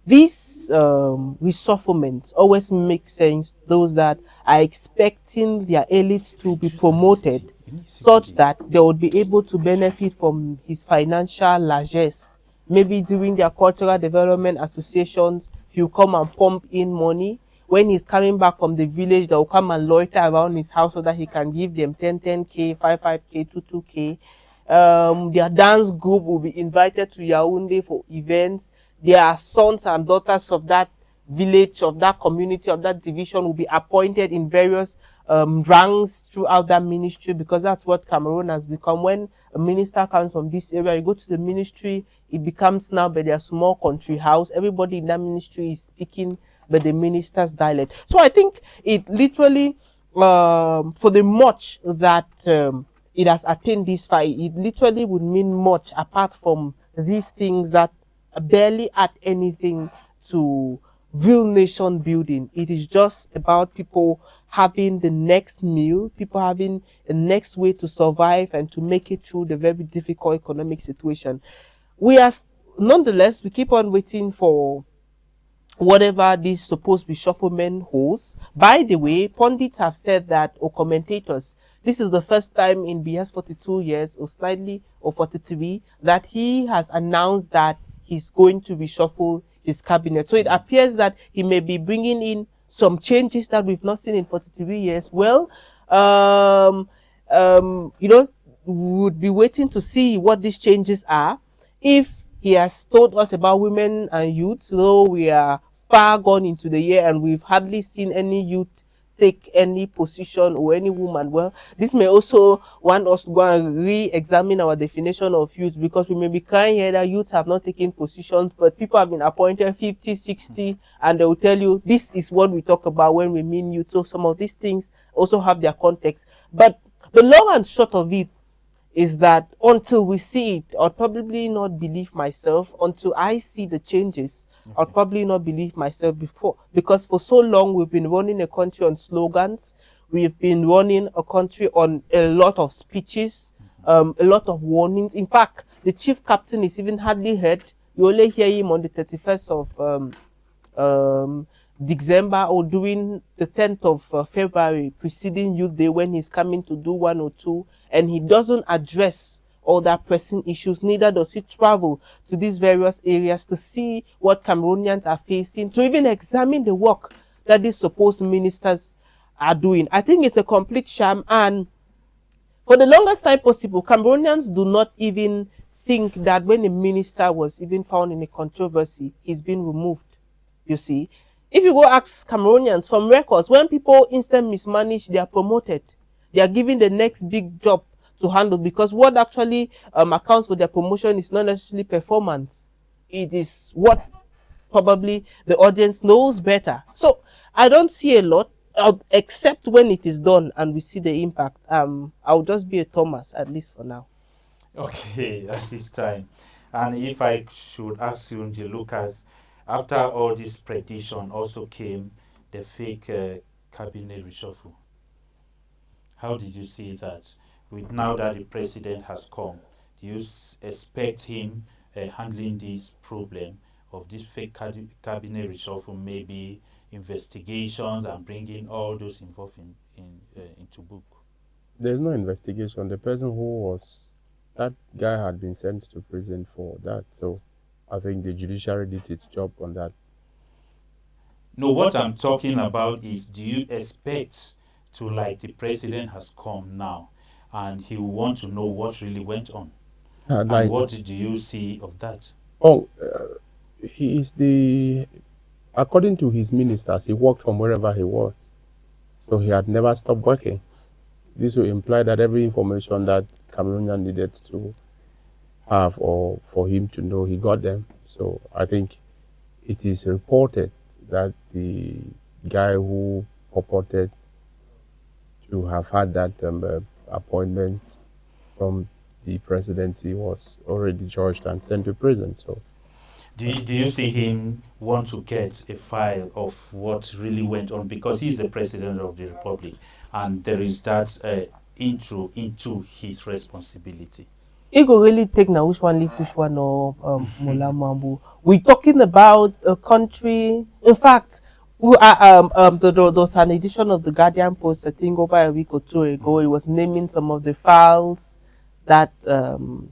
these reshufflements always make sense. Those that are expecting their elites to be promoted such that they would be able to benefit from his financial largesse. Maybe during their cultural development associations, he'll come and pump in money. When he's coming back from the village, they'll come and loiter around his house so that he can give them 10k, 5k, 2k. Their dance group will be invited to Yaoundé for events. Their sons and daughters of that village, of that community, of that division will be appointed in various ranks throughout that ministry, because that's what Cameroon has become. When a minister comes from this area, you go to the ministry, it becomes now by their small country house. Everybody in that ministry is speaking by the minister's dialect. So I think it literally, for the much that it has attained this far, it literally would mean much apart from these things that barely add anything to real nation building. It is just about people having the next meal, people having the next way to survive and to make it through the very difficult economic situation. We are, nonetheless, we keep on waiting for whatever this supposed reshufflement holds. By the way, pundits have said that, or commentators, this is the first time in BS 42 years, or slightly, or 43, that he has announced that he's going to reshuffle his cabinet. So it appears that he may be bringing in some changes that we've not seen in 43 years. Well, you know, we would be waiting to see what these changes are. If he has told us about women and youth, though we are far gone into the year and we've hardly seen any youth take any position, or any woman, well, this may also want us to go and re-examine our definition of youth, because we may be crying here that youth have not taken positions, but people have been appointed 50, 60, and they will tell you this is what we talk about when we mean youth. So some of these things also have their context. But the long and short of it is that until we see it, I'll probably not believe myself. Until I see the changes, I'll probably not believe myself before. Because for so long, we've been running a country on slogans. We've been running a country on a lot of speeches, a lot of warnings. In fact, the chief captain is even hardly heard. You only hear him on the 31st of December, or during the 10th of February, preceding Youth Day, when he's coming to do one or two, and he doesn't address all that pressing issues. Neither does he travel to these various areas to see what Cameroonians are facing, to even examine the work that these supposed ministers are doing. I think it's a complete sham, and for the longest time possible, Cameroonians do not even think that when a minister was even found in a controversy, he's been removed. You see, if you go ask Cameroonians from records, when people instant mismanage, they are promoted. They are given the next big job to handle, because what actually accounts for their promotion is not necessarily performance. It is what probably the audience knows better. So I don't see a lot, except when it is done and we see the impact. I'll just be a Thomas, at least for now. Okay, at this time. And if I should ask you, Nji Lucas, after all this prediction also came the fake cabinet reshuffle. How did you see that? With now that the president has come, do you expect him handling this problem of this fake cabinet reshuffle, maybe investigations and bringing all those involved into book? There's no investigation. The person who was, that guy had been sent to prison for that. So I think the judiciary did its job on that. No, what I'm talking about is, do you expect to, like, the president has come now and he will want to know what really went on? And Like, what do you see of that? Oh, he is the, according to his ministers, he worked from wherever he was. So he had never stopped working. This will imply that every information that Cameroonian needed to have or for him to know, he got them. So I think it is reported that the guy who purported to have had that appointment from the presidency was already charged and sent to prison. So do you see him want to get a file of what really went on, because he's the president of the republic and there is that intro into his responsibility? It go really take now which one leave which one or Mola Mambu. We're talking about a country. In fact, we are, there was an edition of the Guardian Post, I think, over a week or two ago. It was naming some of the files that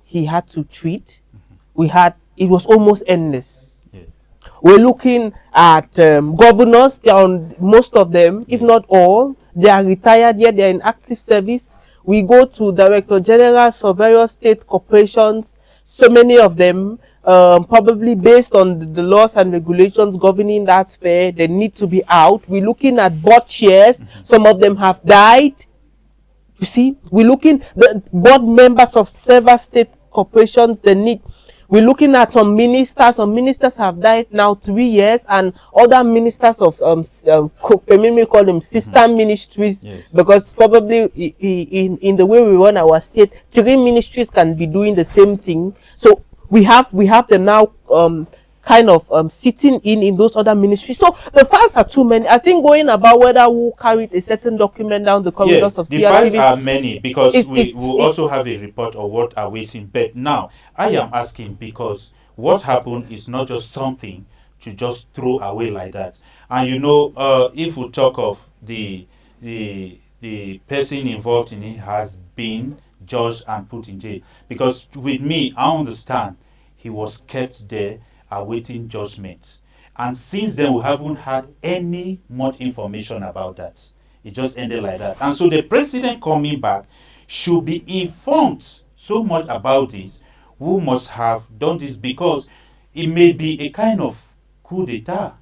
he had to treat. We had, it was almost endless. Yeah. We're looking at governors. They are on most of them, if not all. They are retired, yet they are in active service. We go to director generals of various state corporations. So many of them, probably based on the laws and regulations governing that sphere, they need to be out. We're looking at board chairs. Some of them have died. You see, we're looking the board members of several state corporations. They need. We're looking at some ministers. Some ministers have died now 3 years, and other ministers of we call them sister ministries, Yes. because probably in the way we run our state, 3 ministries can be doing the same thing. So we have them now kind of sitting in those other ministries. So the files are too many. I think going about whether who carried a certain document down the corridors Yes, of the files CRTV. are many, because we will it- also have a report of what are waiting. But now I am asking, because what happened is not just something to just throw away like that. And you know, if we talk of the person involved in it has been judged and put in jail, because with me, I understand he was kept there awaiting judgment. And since then, we haven't had any much information about that. It just ended like that. And so the president coming back should be informed so much about this, who must have done this, because it may be a kind of coup d'etat.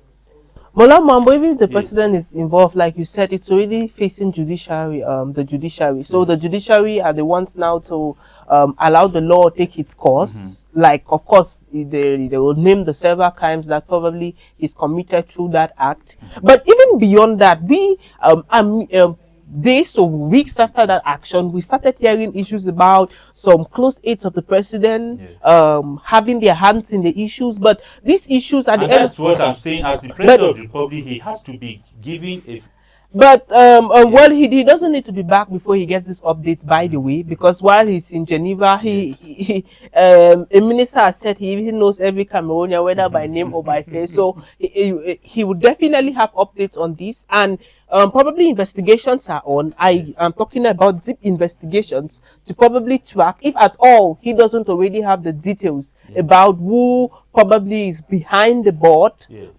Mola Mambo, even if the Yes. president is involved, like you said, it's already facing judiciary, the judiciary. So the judiciary are the ones now to allow the law take its course. Like, of course, they will name the several crimes that probably is committed through that act. But even beyond that, we days or weeks after that action, we started hearing issues about some close aides of the president having their hands in the issues. But these issues at And the end, that's what I'm saying. As the president of the republic, he has to be giving a but well, he doesn't need to be back before he gets this update, by the way, because while he's in Geneva, a minister has said he even knows every Cameroonian, whether by name or by face. So he would definitely have updates on this, and probably investigations are on. I am talking about deep investigations to probably track, if at all he doesn't already have the details about who probably is behind the board,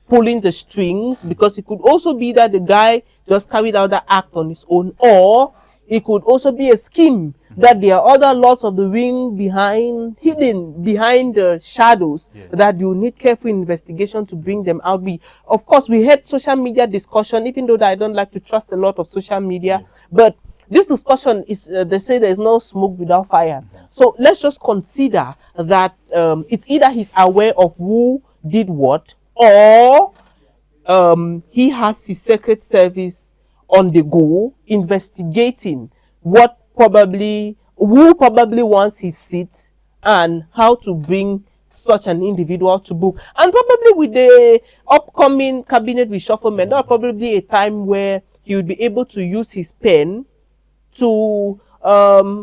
pulling the strings, because it could also be that the guy just carried out the act on his own, or it could also be a scheme that there are other lots of the wing behind, hidden behind the shadows, that you need careful investigation to bring them out. Of course, we had social media discussion, even though I don't like to trust a lot of social media, but this discussion is, they say there's no smoke without fire. So let's just consider that it's either he's aware of who did what, or he has his secret service on the go investigating who probably wants his seat and how to bring such an individual to book. And probably with the upcoming cabinet reshufflement, there'll probably be a time where he would be able to use his pen to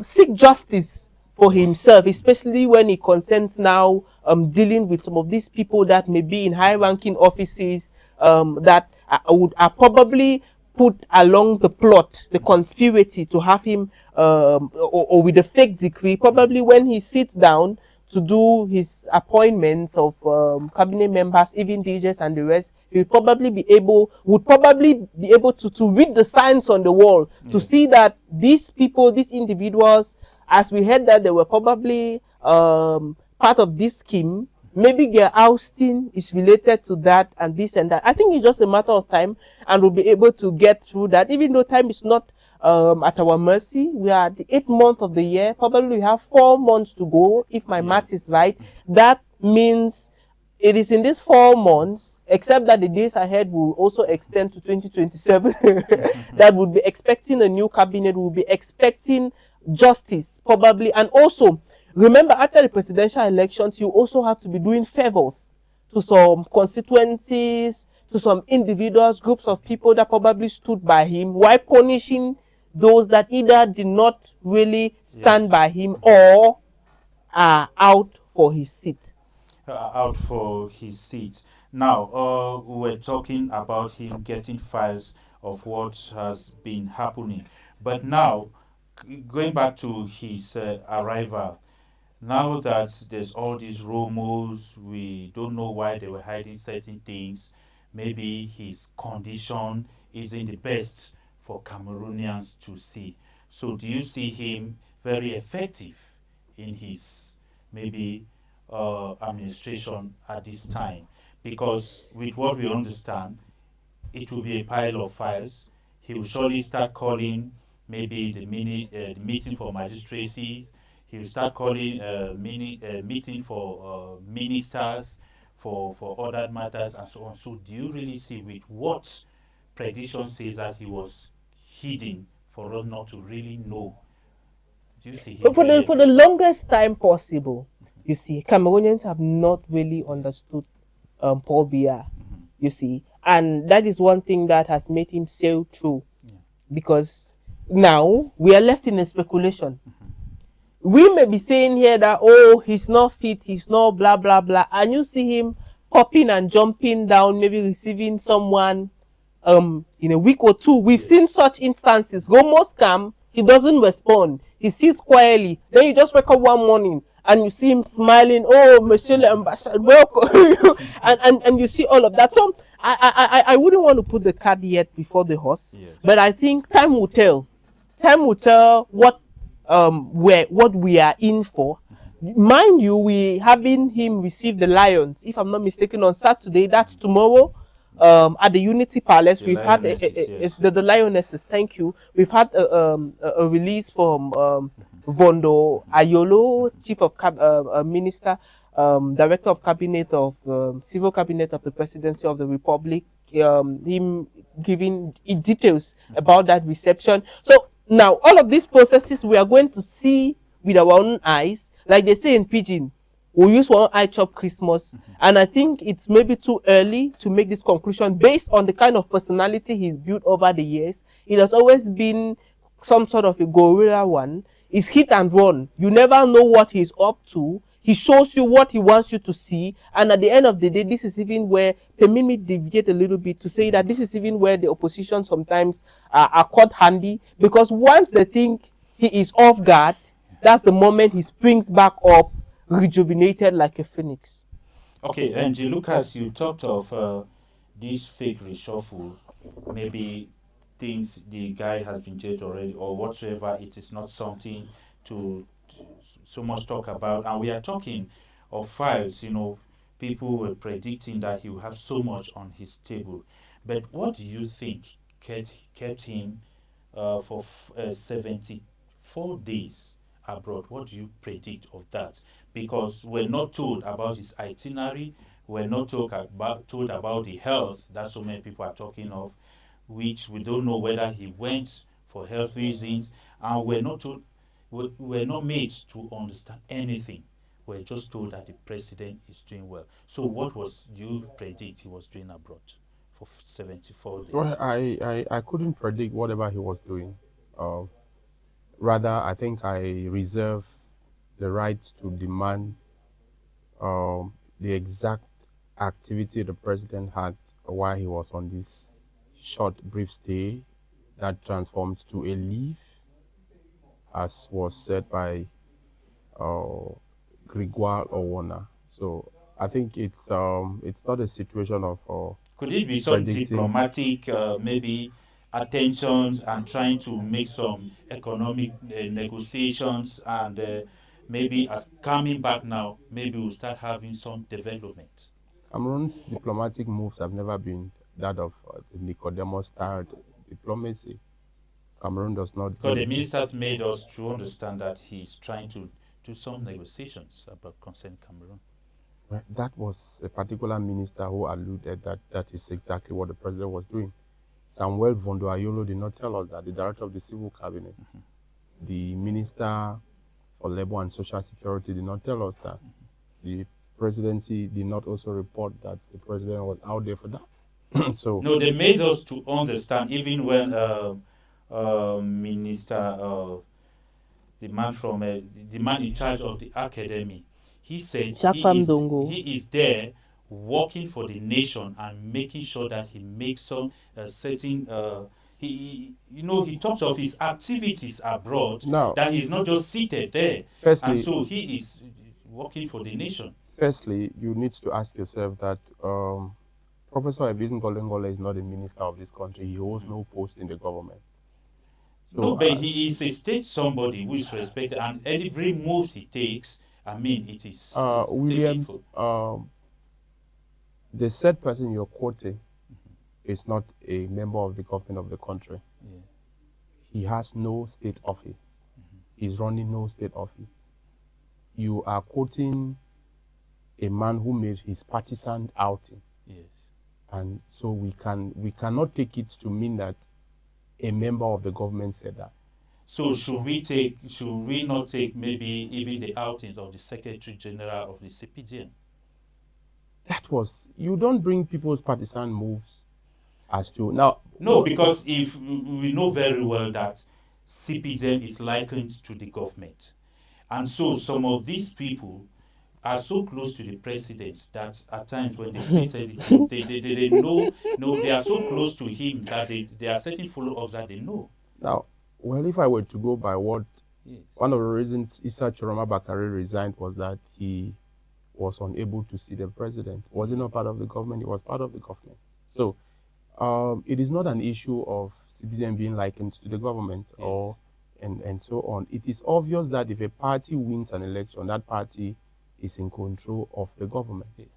seek justice for himself, especially when he concerns now dealing with some of these people that may be in high-ranking offices that are probably put along the plot, the conspiracy to have him, or with a fake decree. Probably when he sits down to do his appointments of cabinet members, even DJs and the rest, he would probably be able to read the signs on the wall, to see that these people, these individuals, as we heard that they were probably part of this scheme, maybe their ousting is related to that and this and that. I think it's just a matter of time, and we'll be able to get through that, even though time is not at our mercy. We are at the 8th month of the year. Probably we have 4 months to go, if my math is right. That means it is in these 4 months, except that the days ahead will also extend to 2027, that would be expecting a new cabinet, will be expecting justice, probably. And also, remember, after the presidential elections, you also have to be doing favors to some constituencies, to some individuals, groups of people that probably stood by him, while punishing those that either did not really stand by him or are out for his seat. Out for his seat. Now, we were talking about him getting files of what has been happening. But now, going back to his arrival, now that there's all these rumors, we don't know why they were hiding certain things. Maybe his condition isn't the best for Cameroonians to see. So, do you see him very effective in his maybe administration at this time? Because with what we understand, it will be a pile of files. He will surely start calling maybe the meeting for magistracy. He will start calling meeting for ministers for other matters and so on. So do you really see with what prediction says that he was hidden for us not to really know? Do you see him But for really for the longest time possible, you see, Cameroonians have not really understood Paul Biya, you see, and that is one thing that has made him sail through, because now we are left in a speculation. We may be saying here that, oh, he's not fit, he's not blah blah blah, and you see him popping and jumping down, maybe receiving someone in a week or two. We've seen such instances. Go most scam, he doesn't respond, he sits quietly, then you just wake up one morning and you see him smiling, oh, Monsieur le Ambassador, welcome. and you see all of that. So I wouldn't want to put the cart yet before the horse, but I think time will tell. Time will tell what we are in for. Mind you, we having him receive the Lions, if I'm not mistaken, on Saturday. That's tomorrow. At the Unity Palace, we've had the Lionesses. Thank you. We've had a release from Vondo Ayolo, Chief of Minister, Director of Cabinet of Civil Cabinet of the Presidency of the Republic. Him giving details about that reception. So now all of these processes we are going to see with our own eyes, like they say in Pidgin. We use one eye chop Christmas, and I think it's maybe too early to make this conclusion based on the kind of personality he's built over the years. It has always been some sort of a gorilla one. It's hit and run. You never know what he's up to. He shows you what he wants you to see, and at the end of the day, this is even where, permit me deviate a little bit to say that this is even where the opposition sometimes are caught handy, because once they think he is off guard, that's the moment he springs back up, rejuvenated like a phoenix. Okay, and Lucas, you talked of this fake reshuffle. Maybe things the guy has been jailed already or whatsoever. It is not something to so much talk about. And we are talking of files. People were predicting that he will have so much on his table. But what do you think kept him for 74 days abroad? What do you predict of that? Because we're not told about his itinerary, we're not told about the health that so many people are talking of, which we don't know whether he went for health reasons, and we're not made to understand anything. We're just told that the president is doing well. So what do you predict he was doing abroad for 74 days? Well, I couldn't predict whatever he was doing. Rather, I think I reserve the right to demand the exact activity the president had while he was on this short, brief stay that transformed to a leave, as was said by Gregoire Owona. So I think it's not a situation of could it be some diplomatic maybe attentions and trying to make some economic negotiations and maybe as coming back now, maybe we'll start having some development. Cameroon's diplomatic moves have never been that of Nicodemus-styled diplomacy. Cameroon does not Because the do. ministers made us to understand that he's trying to do some negotiations about concerning Cameroon. Well, that was a particular minister who alluded that that is exactly what the president was doing. Samuel Vondo Ayolo did not tell us that, the director of the civil cabinet. The minister for labor and social security did not tell us that. The presidency did not also report that the president was out there for that. So No, they made us to understand, even when Minister, the man from the man in charge of the academy, he said Jacques Famdongo. he is there working for the nation and making sure that he makes some certain he talks of his activities abroad, now, that he's not just seated there, and firstly, so he is working for the nation. firstly, you need to ask yourself that Professor Ebizin Golengole is not a minister of this country. He holds no post in the government. So, No, but he is a state somebody who is respected, and every move he takes, I mean, it is Williams, taken for. the said person you're quoting is not a member of the government of the country. Yeah. He has no state office. He's running no state office. You are quoting a man who made his partisan outing. Yes. And so we cannot take it to mean that a member of the government said that. So should we not take maybe even the outings of the Secretary General of the CPGN? That was, you don't bring people's partisan moves as to now. No, because if we know very well that CPGN is likened to the government, and so some of these people are so close to the president that at times when they say certain things, they know, they are so close to him that they are certain follow-ups that they know. Now, well, if I were to go by what, Yes. one of the reasons Issa Chiroma Bakare resigned was that he was unable to see the president. Was he not part of the government? He was part of the government. So it is not an issue of citizen being likened to the government, Yes. or and so on. It is obvious that if a party wins an election, that party is in control of the government. Yes.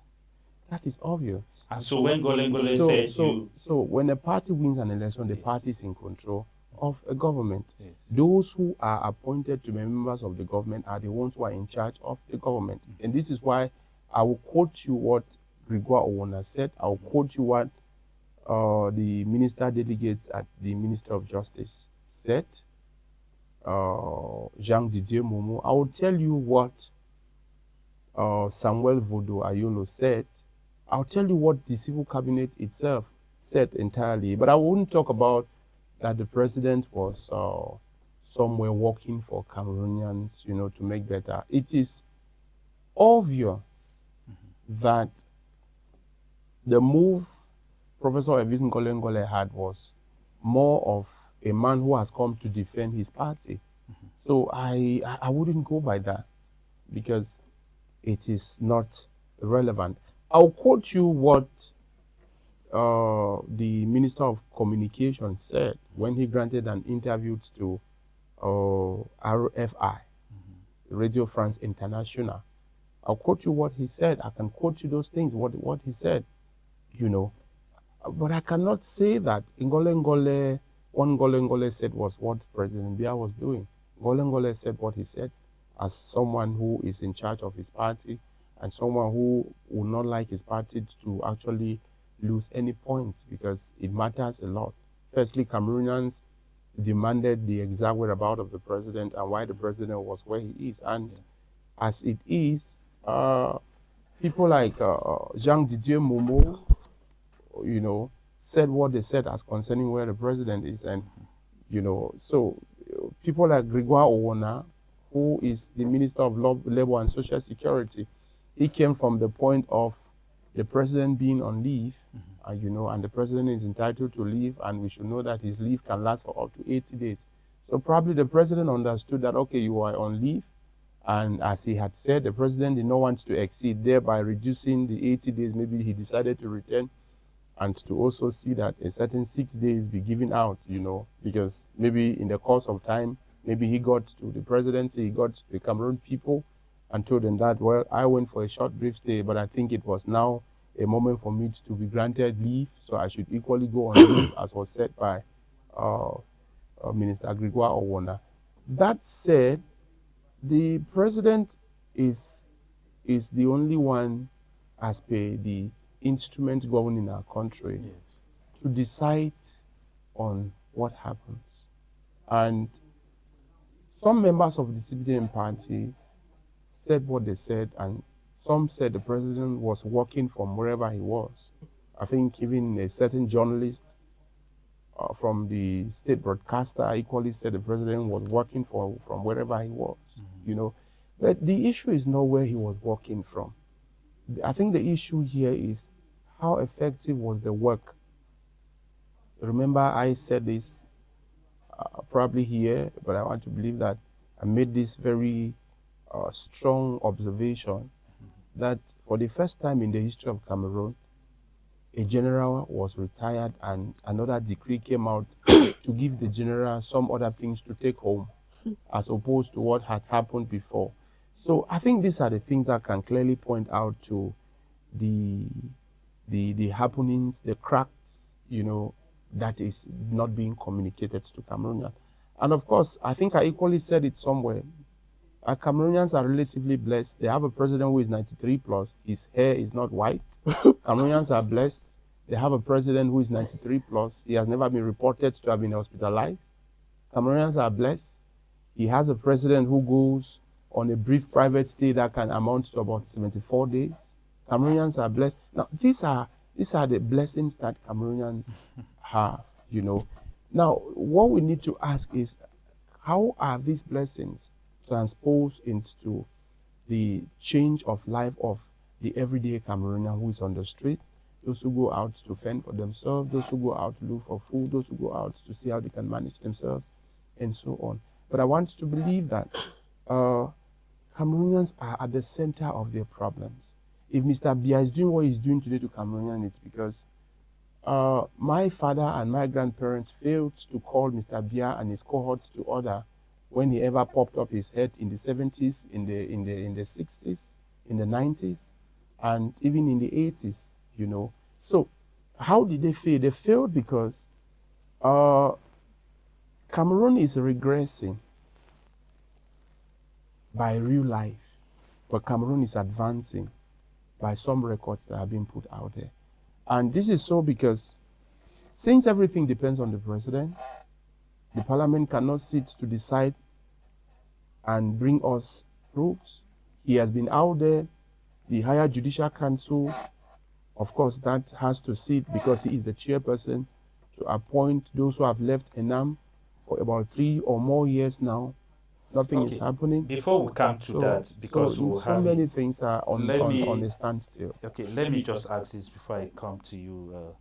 That is obvious. And so when Golengole So, said so when a party wins an election, the party is in control of a government. Yes. Those who are appointed to be members of the government are the ones who are in charge of the government. And this is why I will quote you what Gregoire Owona said. I will quote you what the minister delegates at the Ministry of Justice said, Jean-Didier Momo. I will tell you what Samuel Vodo Ayolo said. I'll tell you what the civil cabinet itself said entirely. But I wouldn't talk about that the president was somewhere working for Cameroonians, to make better. It is obvious that the move Professor Ebizin Golengole had was more of a man who has come to defend his party. So I wouldn't go by that, because it is not relevant. I'll quote you what the Minister of Communication said when he granted an interview to RFI, Radio France International. I'll quote you what he said. I can quote you those things, what he said, But I cannot say that what Ngolengole said was what President Biya was doing. Ngolengole said what he said as someone who is in charge of his party and someone who would not like his party to actually lose any points, because it matters a lot. Firstly, Cameroonians demanded the exact whereabouts of the president and why the president was where he is. And as it is, people like Jean-Didier Momo, said what they said as concerning where the president is. And, so people like Gregoire Owona, who is the Minister of Labor and Social Security, he came from the point of the president being on leave, and the president is entitled to leave, and we should know that his leave can last for up to 80 days. So probably the president understood that, okay, you are on leave, and as he had said, the president did not want to exceed, thereby reducing the 80 days. Maybe he decided to return and to also see that a certain 6 days be given out, because maybe in the course of time, Maybe he got to the presidency, he got to the Cameroon people and told them that, well, I went for a short brief stay, but I think it was now a moment for me to be granted leave, so I should equally go on leave, as was said by uh, Minister Gregoire Owona. That said, the president is the only one, as per the instrument governing our country, Yes. to decide on what happens. And some members of the CPDM party said what they said, and some said the president was working from wherever he was. I think even a certain journalist from the state broadcaster equally said the president was working from wherever he was, you know. But the issue is not where he was working from. I think the issue here is how effective was the work. Remember, I said this probably here, but I want to believe that I made this very strong observation that for the first time in the history of Cameroon, a general was retired and another decree came out to give the general some other things to take home, as opposed to what had happened before. So I think these are the things that can clearly point out to the happenings, the cracks, you know, that is not being communicated to Cameroonians. And of course, I think I equally said it somewhere. Cameroonians are relatively blessed. They have a president who is 93 plus. His hair is not white. Cameroonians are blessed. They have a president who is 93 plus. He has never been reported to have been hospitalized. Cameroonians are blessed. He has a president who goes on a brief private stay that can amount to about 74 days. Cameroonians are blessed. Now, these are the blessings that Cameroonians have, you know. Now, what we need to ask is, how are these blessings transposed into the change of life of the everyday Cameroonian who is on the street, those who go out to fend for themselves, those who go out to look for food, those who go out to see how they can manage themselves, and so on. But I want to believe that Cameroonians are at the center of their problems. If Mr. Biya is doing what he's doing today to Cameroonians, it's because my father and my grandparents failed to call Mr. Biya and his cohorts to order when he ever popped up his head in the 70s, in the 60s, in the 90s, and even in the 80s, you know. So how did they fail? They failed because Cameroon is regressing by real life, but Cameroon is advancing by some records that have been put out there. And this is so because since everything depends on the president, the parliament cannot sit to decide and bring us rules. He has been out there. The higher judicial council, of course, that has to sit because he is the chairperson to appoint those who have left ENAM for about 3 or more years now. Nothing is happening. Before we come to that, because so, we'll so have many things are on a standstill. Okay, let me just ask this before I come to you,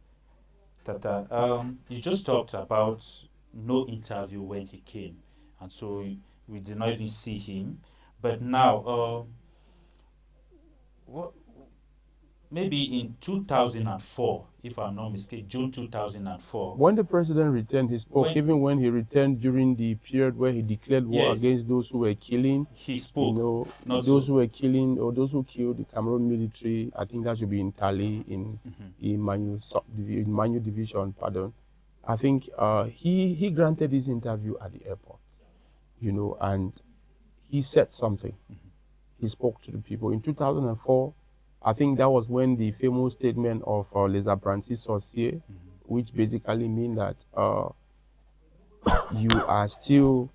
Tata. You just talked about no interview when he came, and so we did not even see him. But now, what, maybe in 2004, if I'm not mistaken, June 2004. When the president returned, he spoke. Even when he returned during the period where he declared war against those who were killing, he spoke. You know, those who were killing or those who killed the Cameroon military. I think that should be in Tali, in Manu Division. Pardon. I think he granted his interview at the airport, you know, and he said something. He spoke to the people in 2004. I think that was when the famous statement of Les Apprentis Sorciers, which basically mean that you are still,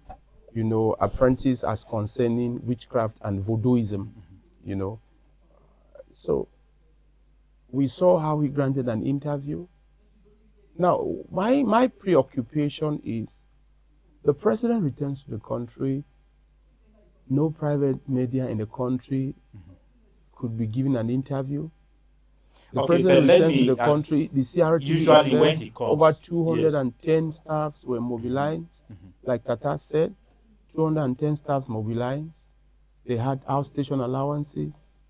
you know, apprentice as concerning witchcraft and voodooism, you know. So we saw how he granted an interview. Now, my preoccupation is the president returns to the country, no private media in the country could be given an interview. The president returned to the country, the CRT said over 210 staffs were mobilized. Like Tata said, 210 staffs mobilized. They had outstation allowances.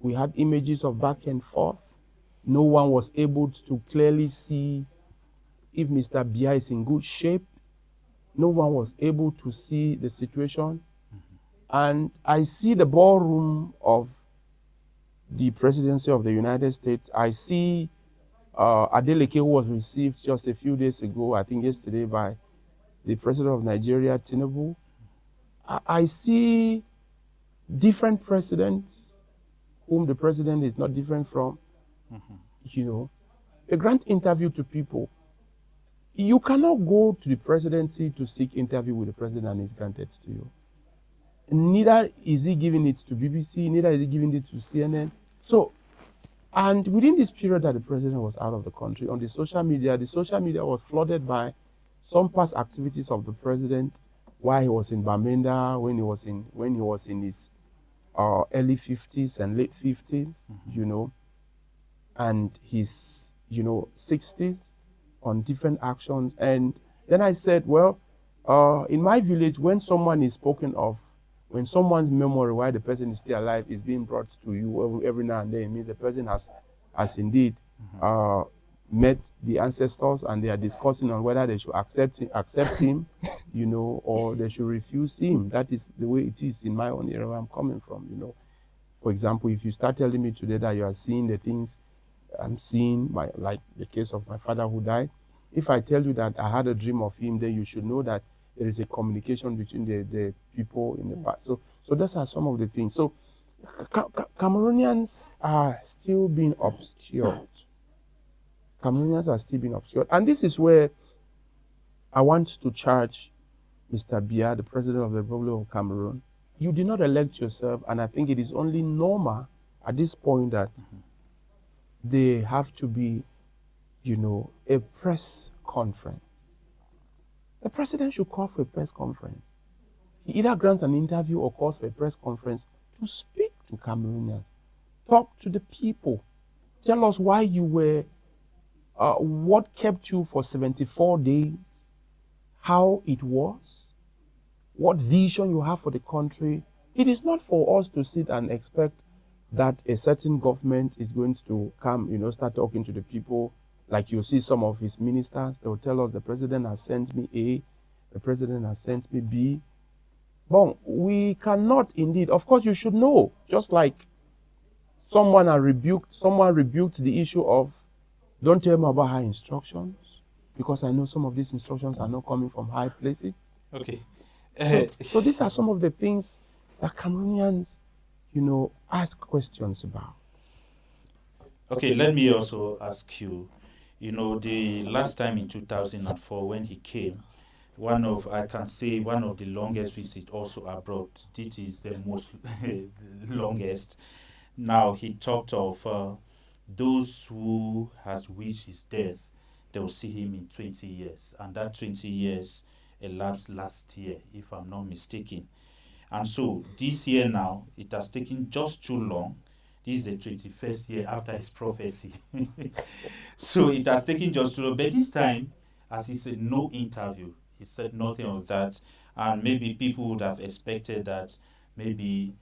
We had images of back and forth. No one was able to clearly see if Mr. Biya is in good shape. No one was able to see the situation. And I see the ballroom of the presidency of the United States. I see Adeleke, who was received just a few days ago, I think yesterday, by the president of Nigeria, Tinubu. I see different presidents whom the president is not different from. You know, they grant interview to people. You cannot go to the presidency to seek interview with the president and it's granted to you. Neither is he giving it to BBC, neither is he giving it to CNN. So, and within this period that the president was out of the country, on the social media was flooded by some past activities of the president while he was in Bamenda, when he was in his early 50s and late 50s, you know, and his, you know, 60s on different actions. And then I said, well, in my village, when someone is spoken of, when someone's memory while the person is still alive is being brought to you every now and then, it means the person has indeed met the ancestors and they are discussing on whether they should accept him, you know, or they should refuse him. That is the way it is in my own area where I'm coming from, you know. For example, if you start telling me today that you are seeing the things I'm seeing, like the case of my father who died, if I tell you that I had a dream of him, then you should know that there is a communication between the people in the past. So those are some of the things. So Cameroonians are still being obscured. Cameroonians are still being obscured. And this is where I want to charge Mr. Biya, the president of the Republic of Cameroon. You did not elect yourself, and I think it is only normal at this point that there have to be, you know, a press conference. The president should call for a press conference. He either grants an interview or calls for a press conference to speak to Cameroonians. Talk to the people. Tell us why you were, what kept you for 74 days, how it was, what vision you have for the country. It is not for us to sit and expect that a certain government is going to come, you know, start talking to the people. Like you see some of his ministers, they will tell us the president has sent me A, the president has sent me B. But we cannot indeed, of course you should know, just like someone rebuked the issue of, don't tell me about high instructions, because I know some of these instructions are not coming from high places. Okay. So these are some of the things that Cameroonians, you know, ask questions about. Okay, let me also ask you, you know, the last time in 2004 when he came, I can say one of the longest visits also abroad. This is the most longest. Now he talked of those who has wished his death, they will see him in 20 years. And that 20 years elapsed last year, if I'm not mistaken. And so this year now, it has taken just too long. This is the 21st year after his prophecy. So it has taken just too long. But this time, as he said, no interview. He said nothing of that. And maybe people would have expected that maybe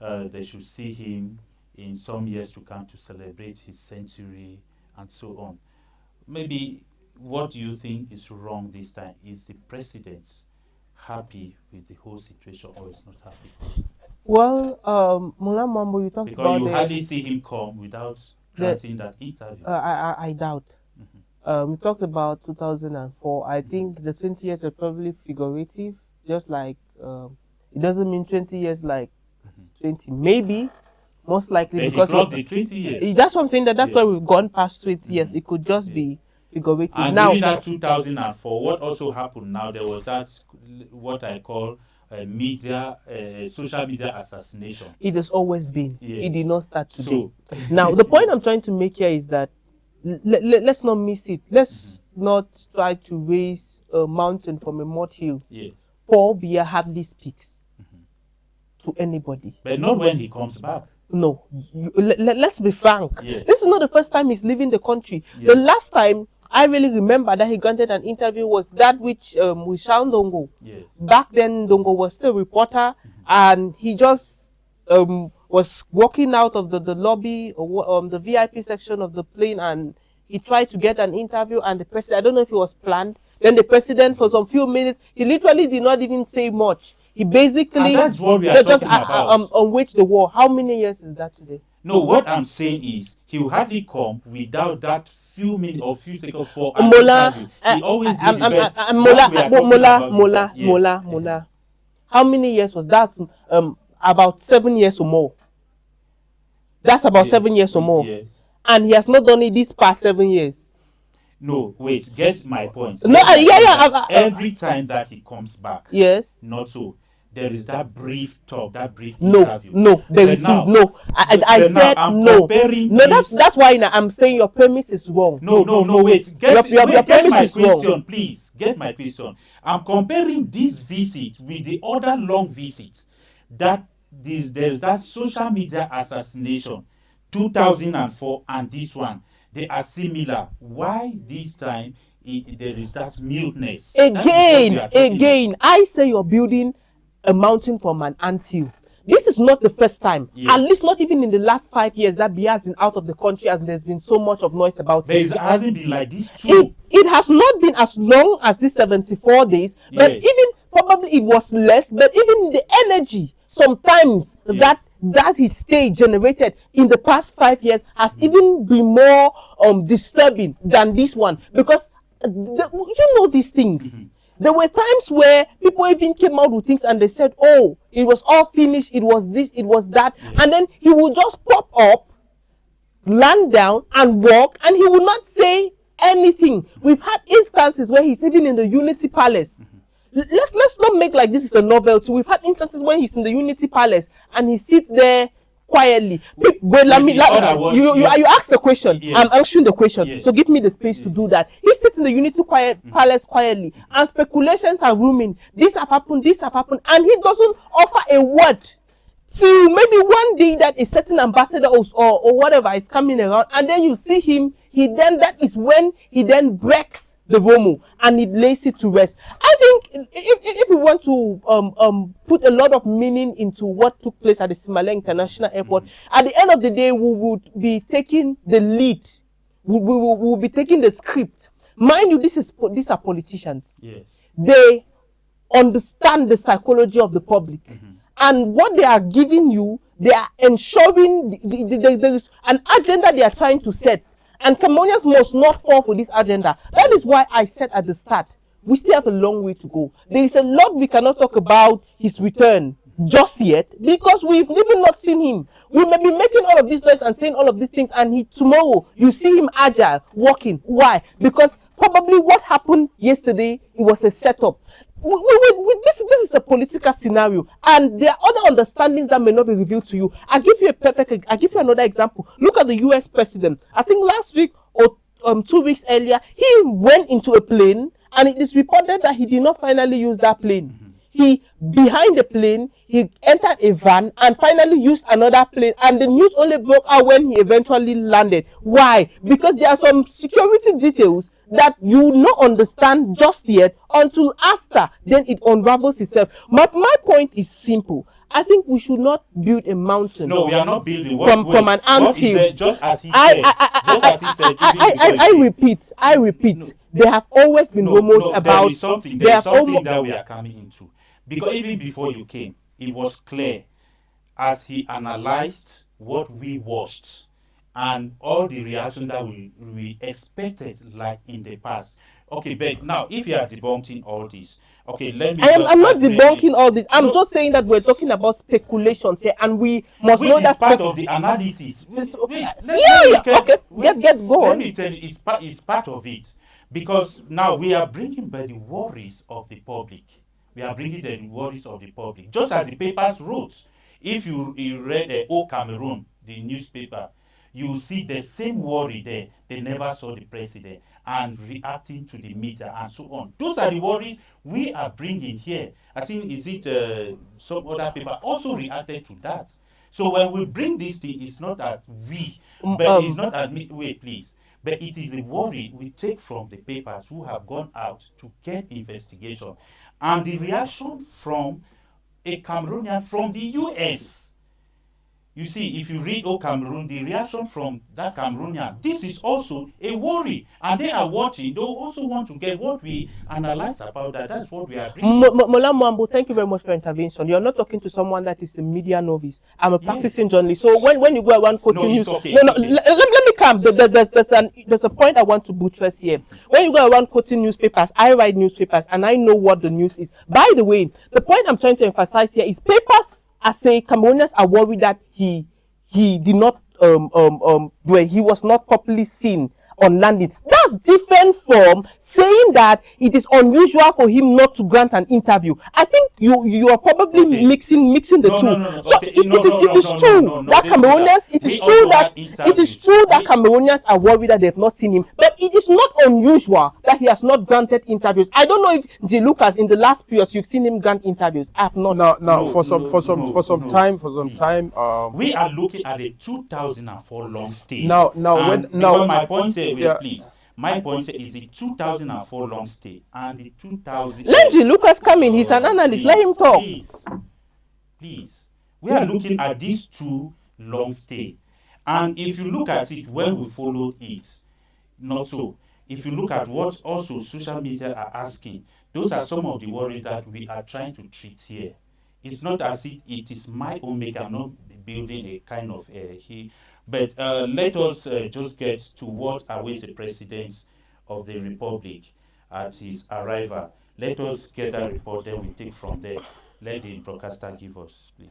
they should see him in some years to come to celebrate his century and so on. Maybe what do you think is wrong this time? Is the president happy with the whole situation or is not happy? Well, Mullah Mambo, you talked Because about you hardly see him come without granting that interview. I doubt. We talked about 2004. I think the 20 years are probably figurative, just like it doesn't mean 20 years like 20. Maybe, most likely, But because he clocked the 20 years. that's what I'm saying. That's Yes. why we've gone past 20 years. It could just be figurative. And Now, during that 2004, what also happened now, there was that, what I call social media assassination. it has always been. Yes. It did not start today. So, Now, the point I'm trying to make here is that let's not miss it. Let's not try to raise a mountain from a molehill. yes. Paul Biya hardly speaks to anybody. But not when he comes back. No, let's be frank. Yes. This is not the first time he's leaving the country. Yes. The last time I really remember that he granted an interview was that with Shaun Dongo. Yes. Back then, Dongo was still a reporter, and he just was walking out of the lobby or the VIP section of the plane, and he tried to get an interview, and the president, I don't know if it was planned. Then the president, for some few minutes, he literally did not even say much. He basically And that's what we are talking about. On which the war. How many years is that today? No, what I'm saying is he will hardly come without that few minutes or few seconds for an Mola, interview. He always did the best. Mola. How many years was that? About 7 years or more. That's about 7 years or more. Yes. And he has not done it this past 7 years. No, wait, get my point. No, every time that he comes back, yes, not so. There is that brief talk, that brief interview. No, there is now, no. I said no. No, that's why I'm saying your premise is wrong. No, wait. Get my question, please. Get my question. I'm comparing this visit with the other long visits that there's that social media assassination, 2004, and this one. They are similar. Why this time there is that muteness? Again, I say you're building a mountain from an anthill. This is not the first time, at least not even in the last 5 years, that Biya has been out of the country, as there's been so much of noise about it. It hasn't been like this too. It has not been as long as this 74 days, but even probably it was less, but even the energy sometimes that his state generated in the past 5 years has even been more disturbing than this one, because you know these things. There were times where people even came out with things and they said, oh, it was all finished, it was this, it was that, and then he would just pop up, land down and walk, and he would not say anything. We've had instances where he's even in the Unity Palace. Let's not make like this is a novelty. We've had instances when he's in the Unity Palace and he sits there quietly. You asked the question. I'm answering the question. So give me the space to do that. He sits in the Unity Palace quietly, and speculations are rooming. This have happened, and he doesn't offer a word till maybe one day that a certain ambassador or whatever is coming around, and then you see him. That is when he then breaks the Romo and it lays it to rest. I think if we want to put a lot of meaning into what took place at the Simale International Airport, at the end of the day, we would be taking the lead. We will be taking the script. Mind you, these are politicians. Yes. They understand the psychology of the public. And what they are giving you, they are ensuring there is an agenda they are trying to set. And Cameroonians must not fall for this agenda. That is why I said at the start, we still have a long way to go. There is a lot we cannot talk about his return just yet, because we've even not seen him. We may be making all of this noise and saying all of these things, and tomorrow you see him agile, walking. Why? Because probably what happened yesterday, it was a setup. This is a political scenario, and there are other understandings that may not be revealed to you. I'll give you another example. Look at the US president. I think last week or 2 weeks earlier, he went into a plane, and it is reported that he did not finally use that plane. He, behind the plane, he entered a van and finally used another plane, and the news only broke out when he eventually landed. Why? Because there are some security details that you will not understand just yet until after, then it unravels itself. My point is simple. I think we should not build a mountain. No, we are not building from an anthill. Just as he said. I repeat. No. There have always been rumors about. There is something that we are coming into. Because even before you came, it was clear as he analyzed what we watched and all the reaction that we expected, like in the past. Okay, but now if you are debunking all this, okay, let me. I'm not debunking all this. I'm just saying that we're talking about speculations here, and we must know that part of the analysis. Okay, get go on. Let me tell you, it's part of it, because now we are bringing by the worries of the public. We are bringing the worries of the public, just as the papers wrote. If you read the O Cameroon, the newspaper, you will see the same worry there. They never saw the president and reacting to the media and so on. Those are the worries we are bringing here. I think some other paper also reacted to that. So when we bring this thing, it's not that it's not wait, please. But it is a worry we take from the papers who have gone out to get investigation. And the reaction from a Cameroonian from the US, You see, if you read O Cameroon, the reaction from that Cameroonian, this is also a worry. And they are watching. They also want to get what we analyze about that. That's what we are bringing. Mola Mwambo, thank you very much for your intervention. You're not talking to someone that is a media novice. I'm a practicing journalist. So when you go around quoting news, okay, let me come. There's a point I want to buttress here. When you go around quoting newspapers, I write newspapers and I know what the news is. By the way, the point I'm trying to emphasize here is papers are saying Cameroonians are worried that he did not where he was not properly seen on landing. That's different from saying that it is unusual for him not to grant an interview. I think you are probably mixing the two. So it is true that Cameroonians it is true that Cameroonians are worried that they've not seen him, but it is not unusual that he has not granted interviews. I don't know if J. Lucas in the last period you've seen him grant interviews. I have not. For some time. We are looking at the 2004 long stay. Now My point here, please. My point is the 2004 long stay and the 2000. Let J. Lucas come in. He's an analyst. Let him talk. Please. We are looking at these two long stay, and if you look at it when we followed it, not so. If you look at what also social media are asking, those are some of the worries that we are trying to treat here. It's not as if it is my own make. I'm not building a kind of but let us just get to what awaits the President of the Republic at his arrival. Let us get that report, then we take from there. Let the broadcaster give us, please.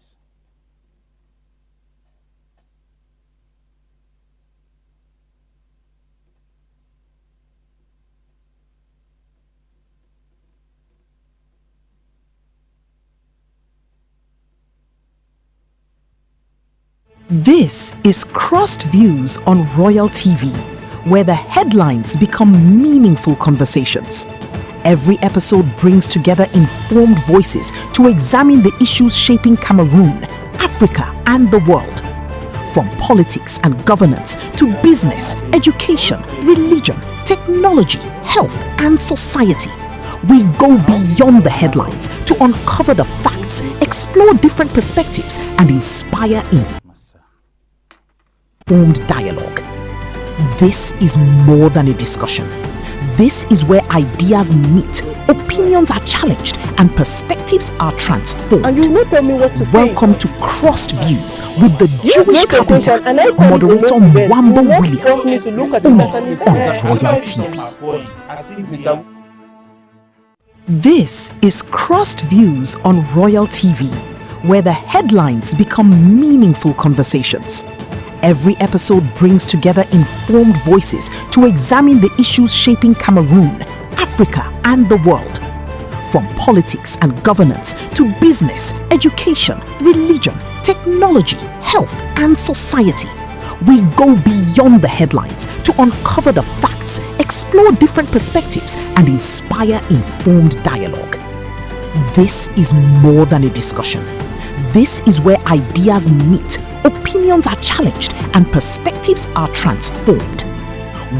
This is Crossed Views on Royal TV, where the headlines become meaningful conversations. Every episode brings together informed voices to examine the issues shaping Cameroon, Africa, and the world. From politics and governance to business, education, religion, technology, health, and society. We go beyond the headlines to uncover the facts, explore different perspectives, and inspire informed dialogue. This is more than a discussion. This is where ideas meet, opinions are challenged, and perspectives are transformed. And you will tell me what to Welcome to Crossed Views with the Jewish carpenter, moderator Mwambo William, only on Royal TV. This is Crossed Views on Royal TV, where the headlines become meaningful conversations. Every episode brings together informed voices to examine the issues shaping Cameroon, Africa, and the world. From politics and governance to business, education, religion, technology, health, and society. We go beyond the headlines to uncover the facts, explore different perspectives, and inspire informed dialogue. This is more than a discussion. This is where ideas meet, opinions are challenged, and perspectives are transformed.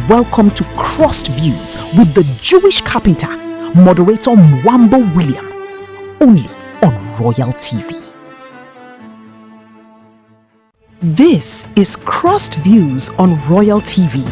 Welcome to Crossed Views with the Jewish carpenter, moderator Mwambo William, only on Royal TV. This is Crossed Views on Royal TV,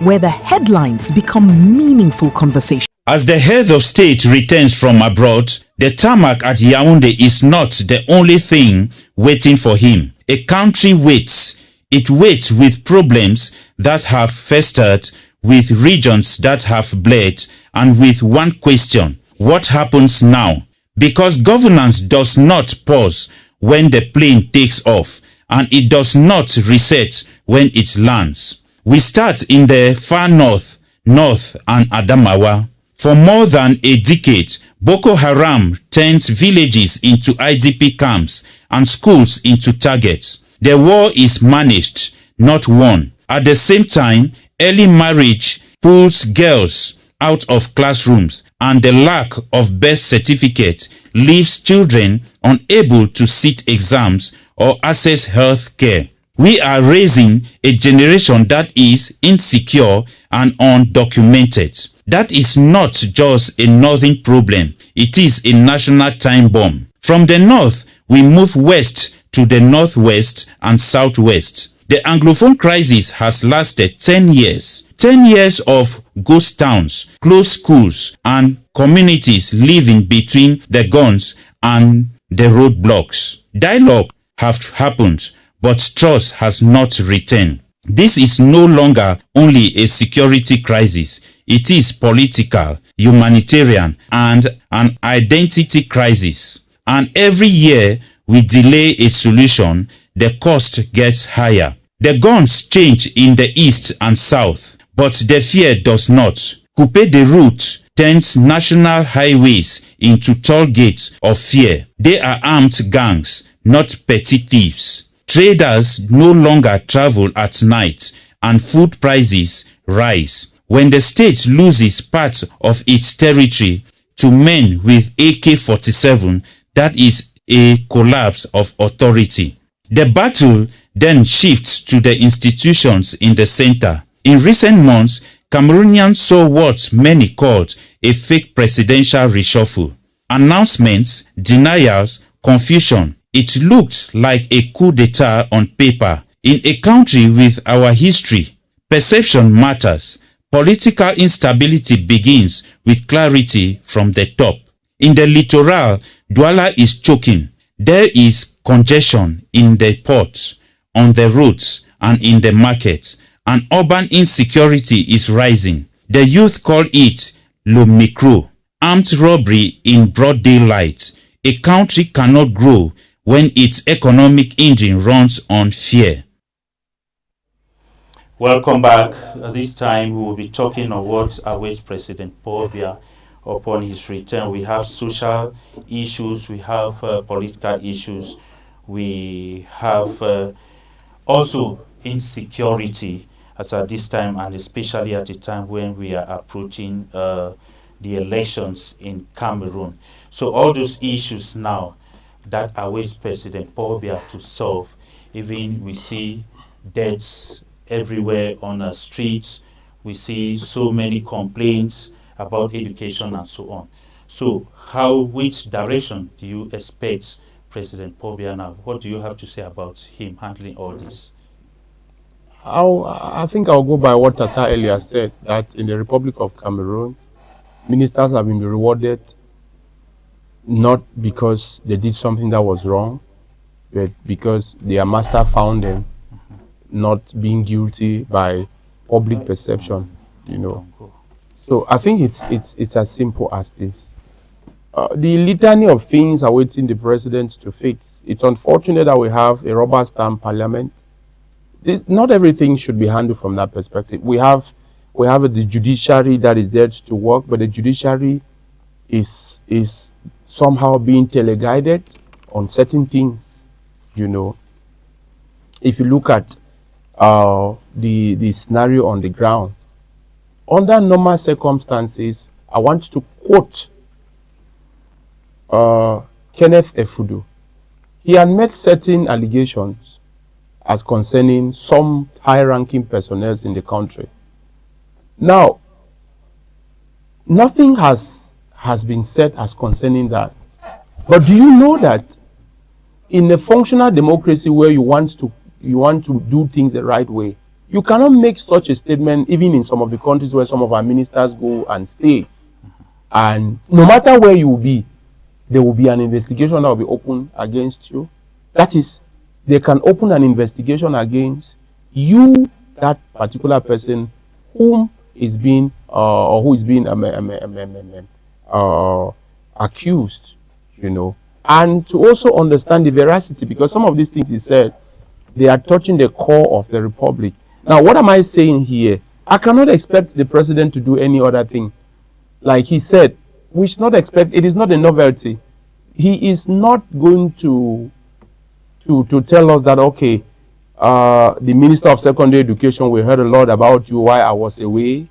where the headlines become meaningful conversations. As the head of state returns from abroad, the tarmac at Yaoundé is not the only thing waiting for him. A country waits. It waits with problems that have festered, with regions that have bled, and with one question: what happens now? Because governance does not pause when the plane takes off, and it does not reset when it lands. We start in the far north and Adamawa. For more than a decade, Boko Haram turns villages into IDP camps and schools into targets. The war is managed, not won. At the same time, early marriage pulls girls out of classrooms, and the lack of birth certificate leaves children unable to sit exams or access health care. We are raising a generation that is insecure and undocumented. That is not just a northern problem, it is a national time bomb. From the north, we move west to the northwest and southwest. The Anglophone crisis has lasted 10 years. 10 years of ghost towns, closed schools, and communities living between the guns and the roadblocks. Dialogue have happened, but trust has not returned. This is no longer only a security crisis. It is political, humanitarian, and an identity crisis. And every year we delay a solution, the cost gets higher. The guns change in the east and south, but the fear does not. Coupe de route turns national highways into toll gates of fear. They are armed gangs, not petty thieves. Traders no longer travel at night, and food prices rise. When the state loses part of its territory to men with AK-47, that is a collapse of authority. The battle then shifts to the institutions in the center. In recent months, Cameroonians saw what many called a fake presidential reshuffle. Announcements, denials, confusion. It looked like a coup d'etat on paper. In a country with our history, perception matters. Political instability begins with clarity from the top. In the littoral, Douala is choking. There is congestion in the ports, on the roads, and in the markets. And urban insecurity is rising. The youth call it le micro, armed robbery in broad daylight. A country cannot grow when its economic engine runs on fear. Welcome back. This time we will be talking on what awaits President Paul Biya upon his return. We have social issues, we have political issues, we have also insecurity as at this time, and especially at the time when we are approaching the elections in Cameroon. So all those issues now that awaits President Paul Biya to solve. Even we see deaths everywhere on the streets. We see so many complaints about education and so on. So which direction do you expect President Paul Biya now? What do you have to say about him handling all this? I think I'll go by what Tata earlier said, that in the Republic of Cameroon, ministers have been rewarded not because they did something that was wrong, but because their master found them not being guilty by public perception, you know. So I think it's as simple as this. The litany of things awaiting the president to fix. It's unfortunate that we have a rubber stamp parliament. Not everything should be handled from that perspective. We have the judiciary that is there to work, but the judiciary is somehow being teleguided on certain things, you know. If you look at the scenario on the ground, under normal circumstances, I want to quote Kenneth Efudu. He had made certain allegations as concerning some high-ranking personnel in the country. Now, nothing has been said as concerning that. But do you know that in a functional democracy where you want to do things the right way, you cannot make such a statement even in some of the countries where some of our ministers go and stay. And no matter where you will be, there will be an investigation that will be opened against you. That is, they can open an investigation against you, that particular person whom is being or who is being accused, you know. And to also understand the veracity, because some of these things he said, they are touching the core of the republic. Now, what am I saying here? I cannot expect the president to do any other thing. Like he said, we should not expect, it is not a novelty. He is not going to tell us that, okay, the Minister of Secondary Education, we heard a lot about you while I was away.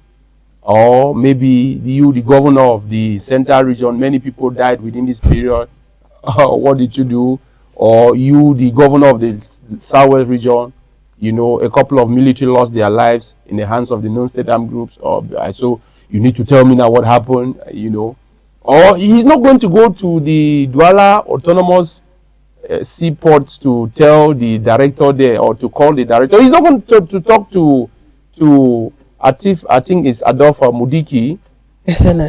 Or maybe you, the governor of the Central Region, many people died within this period. What did you do? Or you, the governor of the Southwest Region, you know, a couple of military lost their lives in the hands of the non-state armed groups. Or so you need to tell me now what happened, you know. Or he's not going to go to the Douala Autonomous seaports to tell the director there or to call the director. He's not going to talk to Atif, I think it's Adolpha Mudiki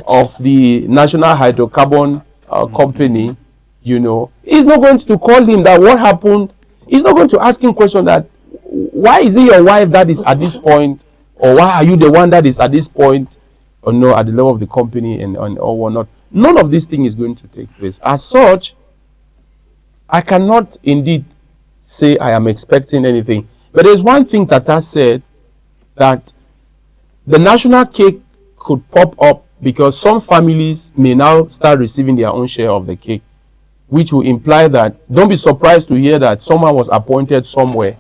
of the National Hydrocarbon Company. You know, he's not going to call him that what happened. He's not going to ask him question that why is it your wife that is at this point, or why are you the one that is at this point, or no, at the level of the company and or whatnot. None of this thing is going to take place. As such, I cannot indeed say I am expecting anything. But there's one thing Tata said, that the national cake could pop up because some families may now start receiving their own share of the cake, which will imply that, don't be surprised to hear that someone was appointed somewhere.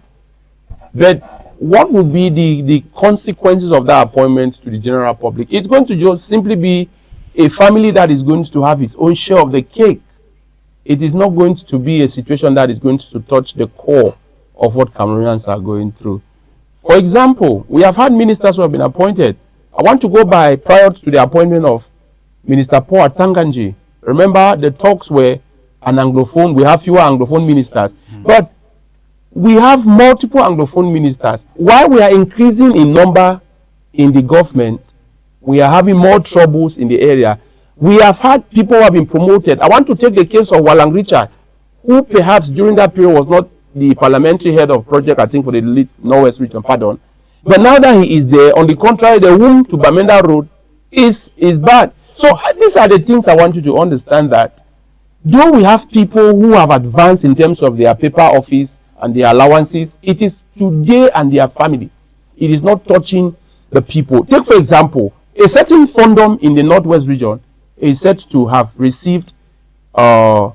But what will be the consequences of that appointment to the general public? It's going to just simply be a family that is going to have its own share of the cake. It is not going to be a situation that is going to touch the core of what Cameroonians are going through. For example, we have had ministers who have been appointed. I want to go by prior to the appointment of Minister Paul Atanganji. Remember, the talks were an Anglophone. We have fewer Anglophone ministers. But we have multiple Anglophone ministers. While we are increasing in number in the government, we are having more troubles in the area. We have had people who have been promoted. I want to take the case of Walang Richard, who perhaps during that period was not the parliamentary head of project, I think, for the Northwest region, pardon. But now that he is there, on the contrary, the room to Bamenda Road is bad. So these are the things I want you to understand, that though we have people who have advanced in terms of their paper office and their allowances, it is today and their families. It is not touching the people. Take, for example, a certain fundum in the Northwest region is said to have received an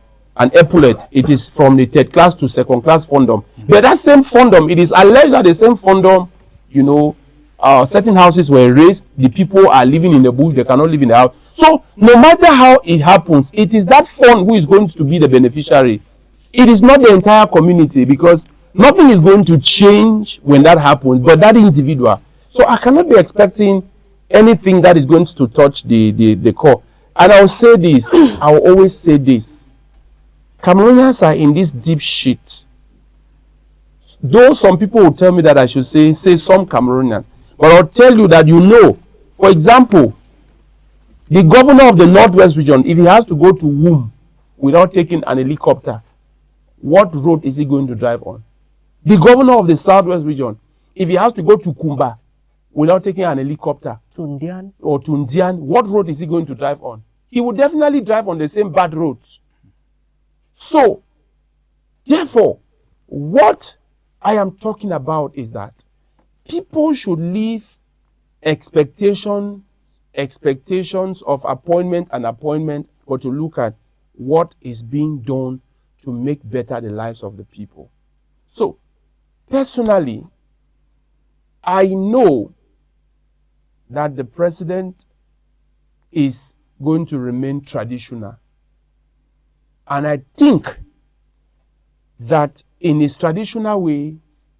epaulette. It is from the third class to second class fundum. But that same fundum, it is alleged that the same fundum, you know, certain houses were raised, the people are living in the bush, they cannot live in the house. So no matter how it happens, it is that fund who is going to be the beneficiary. It is not the entire community, because nothing is going to change when that happens, but that individual. So I cannot be expecting anything that is going to touch the core. And I'll say this, I'll always say this. Cameroonians are in this deep shit. Though some people will tell me that I should say some Cameroonians. But I'll tell you that, you know, for example, the governor of the Northwest region, if he has to go to Womb without taking an helicopter, what road is he going to drive on? The governor of the Southwest region, if he has to go to Kumba without taking an helicopter to Ndian, what road is he going to drive on? He would definitely drive on the same bad roads. So, therefore, what I am talking about is that people should leave expectations of appointment, but to look at what is being done to make better the lives of the people. So, personally, I know that the president is going to remain traditional. And I think that in his traditional ways,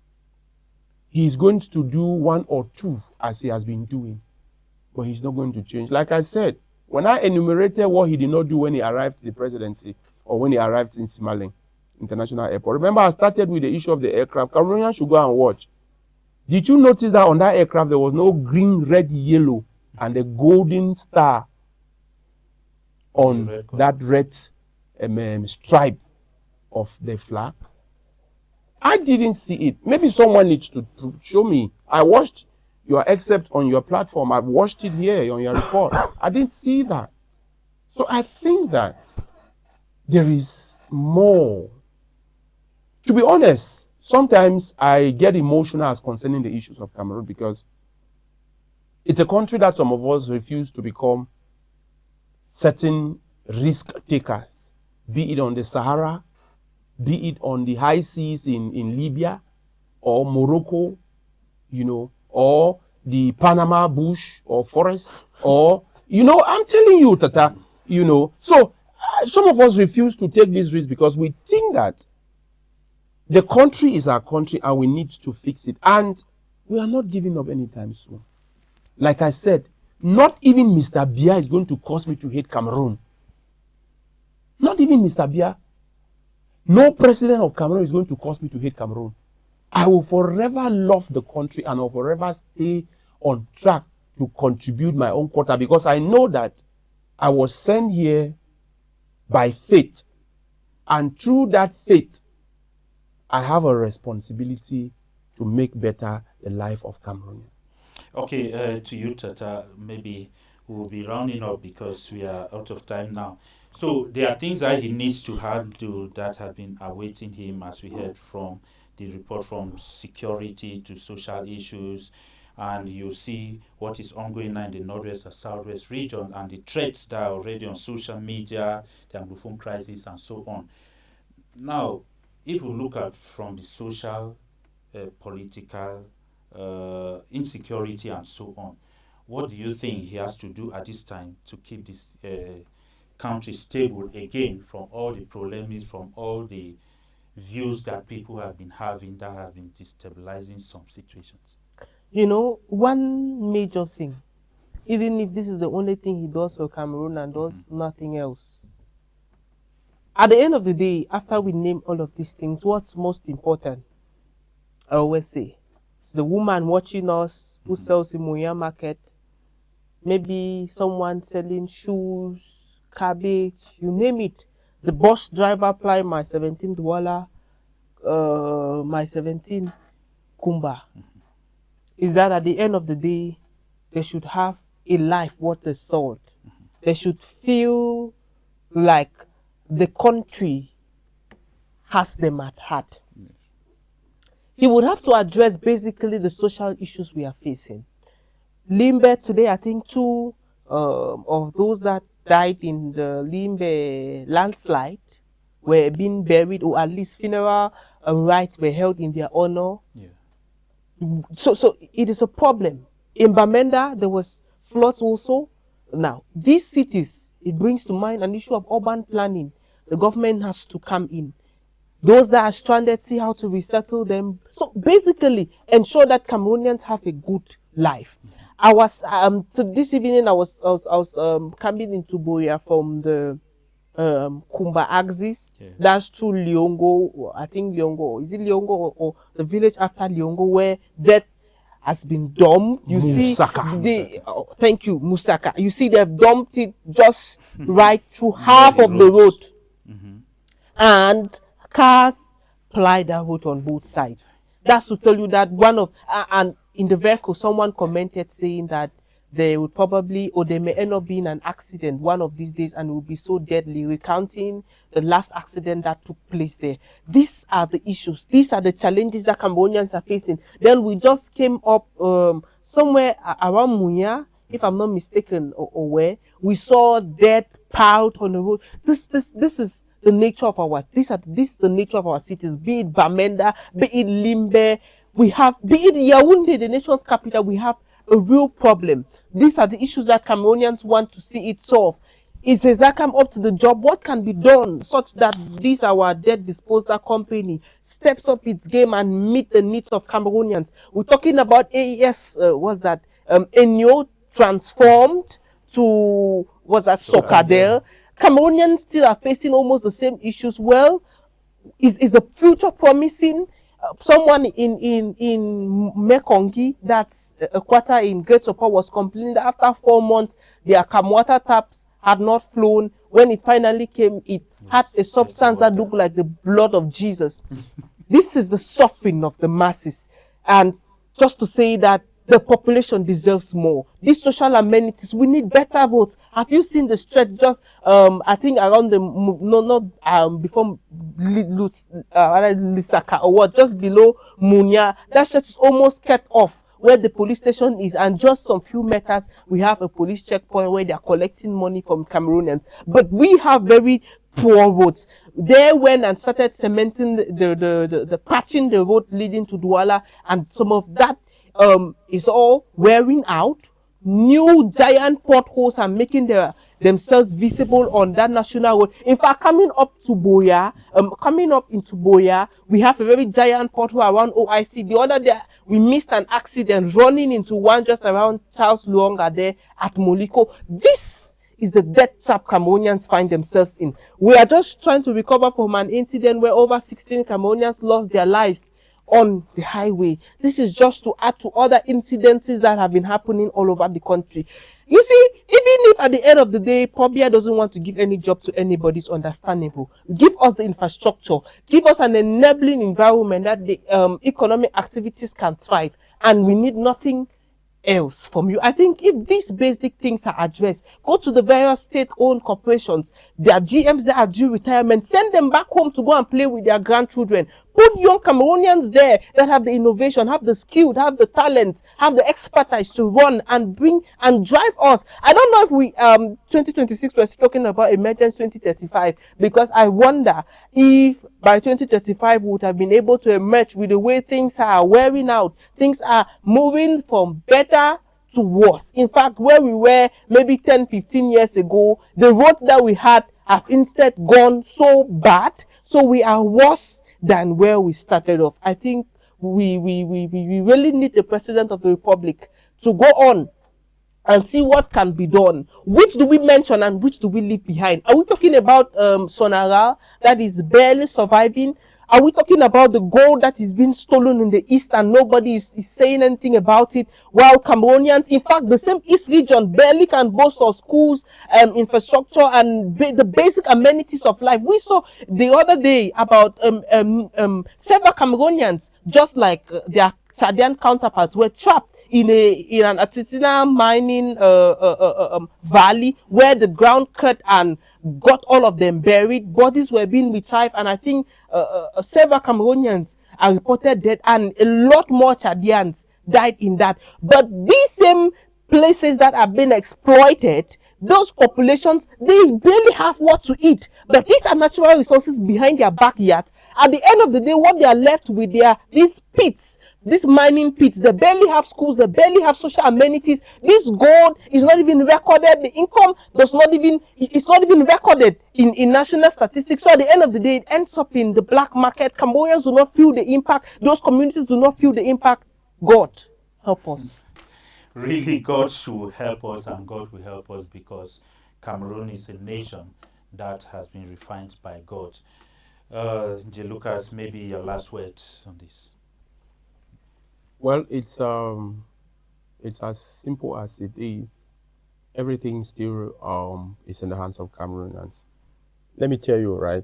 he is going to do one or two as he has been doing. But he's not going to change. Like I said, when I enumerated what he did not do when he arrived to the presidency, or when he arrived in Simaleng International Airport. Remember, I started with the issue of the aircraft. Cameroonians should go and watch. Did you notice that on that aircraft, there was no green, red, yellow, and a golden star on that red stripe of the flag? I didn't see it. Maybe someone needs to show me. I watched your excerpt on your platform. I've watched it here on your report. I didn't see that. So I think that there is more. To be honest, sometimes I get emotional as concerning the issues of Cameroon, because it's a country that some of us refuse to become certain risk takers, be it on the Sahara, be it on the high seas in Libya or Morocco, you know, or the Panama bush or forest, or, you know, I'm telling you, Tata, you know. So some of us refuse to take this risk because we think that the country is our country and we need to fix it. And we are not giving up anytime soon. Like I said, not even Mr. Biya is going to cause me to hate Cameroon. Not even Mr. Biya. No president of Cameroon is going to cause me to hate Cameroon. I will forever love the country and I will forever stay on track to contribute my own quota, because I know that I was sent here by faith, and through that faith I have a responsibility to make better the life of Cameroon. Okay, to you, Tata, maybe we'll be rounding up because we are out of time now. So there are things that he needs to handle that have been awaiting him, as we heard from the report, from security to social issues, and you see what is ongoing now in the Northwest and Southwest region and the threats that are already on social media, the Anglophone crisis, and so on. Now, if we look at from the social, political, insecurity, and so on, what do you think he has to do at this time to keep this country stable again from all the polemics, from all the views that people have been having that have been destabilizing some situations? You know, one major thing, even if this is the only thing he does for Cameroon and does nothing else, at the end of the day, after we name all of these things, what's most important? I always say, the woman watching us who sells in Moya market, maybe someone selling shoes, cabbage, you name it. The bus driver applying my 17 Douala, my 17 Kumba. Is that at the end of the day, they should have a life worth the salt. They should feel like the country has them at heart. He would have to address basically the social issues we are facing. Limbe today, I think two of those that died in the Limbe landslide were being buried, or at least funeral rites were held in their honor. Yeah. So it is a problem. In Bamenda, there was floods also. Now, these cities, it brings to mind an issue of urban planning. The government has to come in. Those that are stranded, see how to resettle them. So basically, ensure that Cameroonians have a good life. I was so this evening I was coming into Boya from the Kumba axis. Yeah. That's through Liongo. I think Liongo. Is it Liongo or the village after Liongo where death has been dumped? You Musaka. See, thank you, Musaka. You see, they've dumped it just right through half of the road, and cars ply that road on both sides. That's to tell you that one of and in the vehicle, someone commented saying that they would probably, or they may end up being an accident one of these days and will be so deadly, recounting the last accident that took place there. These are the issues. These are the challenges that Cambodians are facing. Then we just came up somewhere around Munya, if I'm not mistaken, or where we saw dead piled on the road. This is the nature of our, this is the nature of our cities, be it Bamenda, be it Limbe, we have, be it Yaoundé, the nation's capital, we have a real problem. These are the issues that Cameroonians want to see it solved. Is Ezakam up to the job? What can be done such that this our debt disposal company steps up its game and meet the needs of Cameroonians? We're talking about AES, what's that? Enyo transformed to, what's that, Socadel. Cameroonians still are facing almost the same issues. Well, is the future promising? Someone in Mekongi, that's a quarter in Great Sopa, was complaining that after 4 months, their Kamwata taps had not flown. When it finally came, it had a substance that looked like the blood of Jesus. This is the suffering of the masses. And just to say that the population deserves more. These social amenities, we need better roads. Have you seen the stretch just, I think around the, before Lisaka or what, just below Munya, that stretch is almost cut off where the police station is, and just some few meters, we have a police checkpoint where they are collecting money from Cameroonians. But we have very poor roads. They went and started cementing the patching the road leading to Douala, and some of that is all wearing out. New giant potholes are making themselves visible on that national road. In fact, coming up into Boya, we have a very giant pothole around OIC. The other day, we missed an accident running into one just around Charles Luonga there at Moliko. This is the death trap Cameroonians find themselves in. We are just trying to recover from an incident where over 16 Cameroonians lost their lives on the highway. This is just to add to other incidences that have been happening all over the country. You see, even if at the end of the day, Pobia doesn't want to give any job to anybody, it's understandable. Give us the infrastructure, give us an enabling environment that the economic activities can thrive, and we need nothing else from you. I think if these basic things are addressed, go to the various state-owned corporations, their GMs that are due retirement, send them back home to go and play with their grandchildren. Put young Cameroonians there that have the innovation, have the skill, have the talent, have the expertise to run and bring and drive us. I don't know if we 2026 we're talking about emergence 2035, because I wonder if by 2035 we would have been able to emerge with the way things are wearing out. Things are moving from better to worse. In fact, where we were maybe 10, 15 years ago, the roads that we had have instead gone so bad, so we are worse than where we started off. I think we really need the President of the Republic to go on and see what can be done. Which do we mention and which do we leave behind? Are we talking about Sonara that is barely surviving? Are we talking about the gold that is being stolen in the east and nobody is saying anything about it? While Cameroonians, in fact, the same east region barely can boast of schools, infrastructure, and the basic amenities of life. We saw the other day about several Cameroonians, just like their Chadian counterparts, were trapped in an artisanal mining valley where the ground cut and got all of them buried. Bodies were being retrieved, and I think several Cameroonians are reported dead, and a lot more Chadians died in that. But these same places that are being exploited, those populations, they barely have what to eat. But these are natural resources behind their backyard. At the end of the day, what they are left with, they are these pits, these mining pits. They barely have schools, they barely have social amenities. This gold is not even recorded. The income does not even, it's not even recorded in national statistics. So at the end of the day, it ends up in the black market. Cambodians do not feel the impact. Those communities do not feel the impact. God, help us. Really, God should help us, and God will help us, because Cameroon is a nation that has been refined by God. J. Lucas, maybe your last words on this. Well, it's as simple as it is. Everything still is in the hands of Cameroonians. Let me tell you, right?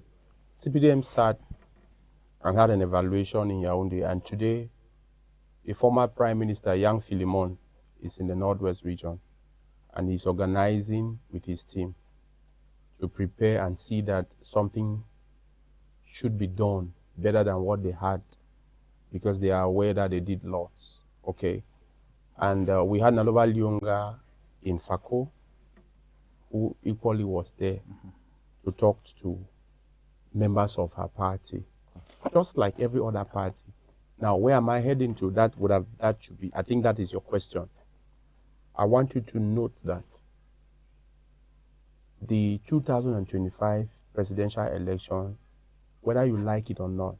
CPDM sat and had an evaluation in Yaoundé, and today, the former Prime Minister, Yang Philemon, is in the Northwest region, and he's organizing with his team to prepare and see that something should be done better than what they had, because they are aware that they did lots. Okay. And we had Naloba Lyonga in Fako, who equally was there to talk to members of her party, just like every other party. Now, where am I heading to? That should be, I think that is your question. I want you to note that the 2025 presidential election, whether you like it or not,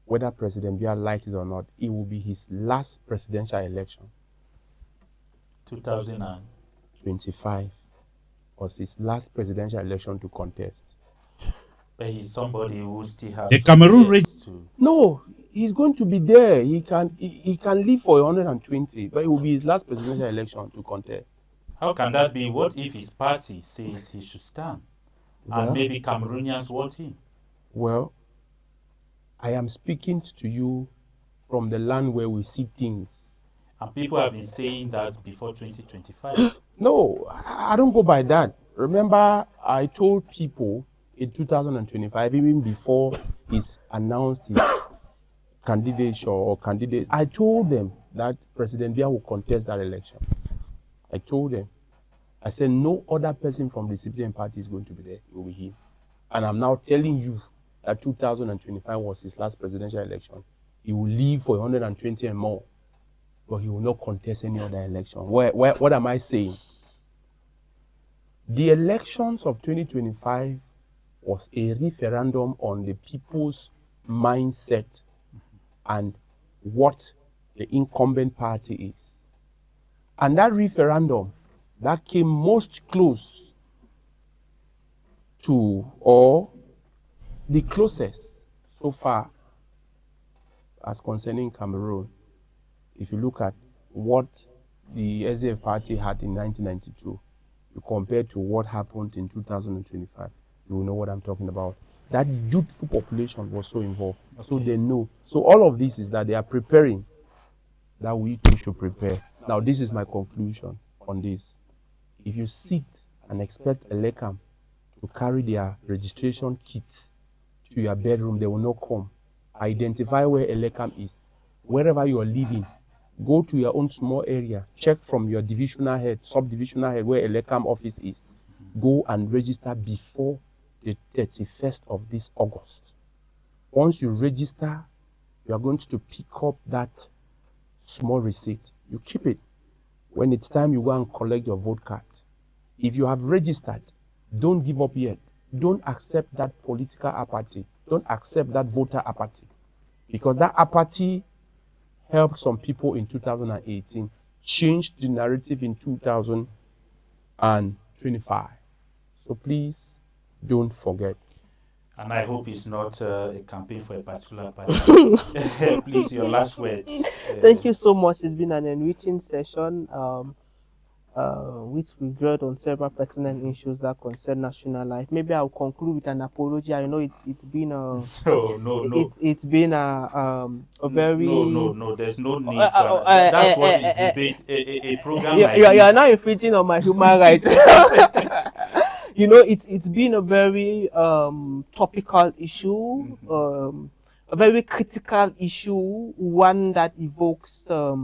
whether President Biya likes it or not, it will be his last presidential election. 2025 was his last presidential election to contest. But he's somebody who still has The Cameroon to... No, he's going to be there. He can live for 120, but it will be his last presidential election to contest. How can that be? What if his party says he should stand? And maybe Cameroonians want him? Well, I am speaking to you from the land where we see things. And people have been saying that before 2025. No, I don't go by that. Remember, I told people in 2025, even before he's announced his candidature or candidate, I told them that President Biya will contest that election. I told them. I said no other person from the CPDM party is going to be there. It will be him. And I'm now telling you that 2025 was his last presidential election. He will live for 120 and more, but he will not contest any other election. What am I saying? The elections of 2025 was a referendum on the people's mindset and what the incumbent party is. And that referendum that came most close to, or the closest so far as concerning Cameroon, if you look at what the SDF party had in 1992, you compare to what happened in 2025, you will know what I'm talking about. That youthful population was so involved. Okay. So they know. So all of this is that they are preparing, that we too should prepare. Now, this is my conclusion on this. If you sit and expect Elekam to carry their registration kits to your bedroom, they will not come. Identify where Elekam is. Wherever you are living, go to your own small area, check from your divisional head, sub-divisional head, where Elekam office is. Go and register before the 31st of this August. Once you register, you are going to pick up that small receipt. You keep it. When it's time, you go and collect your vote card. If you have registered, don't give up yet. Don't accept that political apathy. Don't accept that voter apathy. Because that apathy helped some people in 2018, changed the narrative in 2025. So please, don't forget. And I hope it's not a campaign for a particular party. Please, your last words. Thank you so much. It's been an enriching session, which we've dwelled on several pertinent issues that concern national life. Maybe I'll conclude with an apology. I know it's been a it's been a very no. There's no need for that's what is debate. A program like you this. are now infringing on my human rights. You know, it's been a very topical issue, a very critical issue, one that evokes a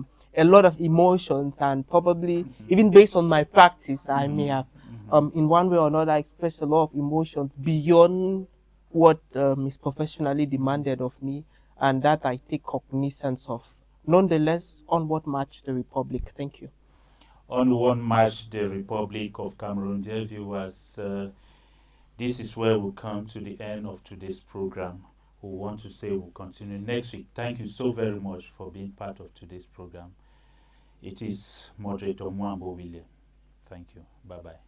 lot of emotions, and probably even based on my practice, I may have in one way or another expressed a lot of emotions beyond what is professionally demanded of me, and that I take cognizance of. Nonetheless, onward march the Republic. Thank you. Onward march the Republic of Cameroon. Dear viewers, this is where we'll come to the end of today's program. We want to say we'll continue next week. Thank you so very much for being part of today's program. It is moderator Mwambo William. Thank you. Bye-bye.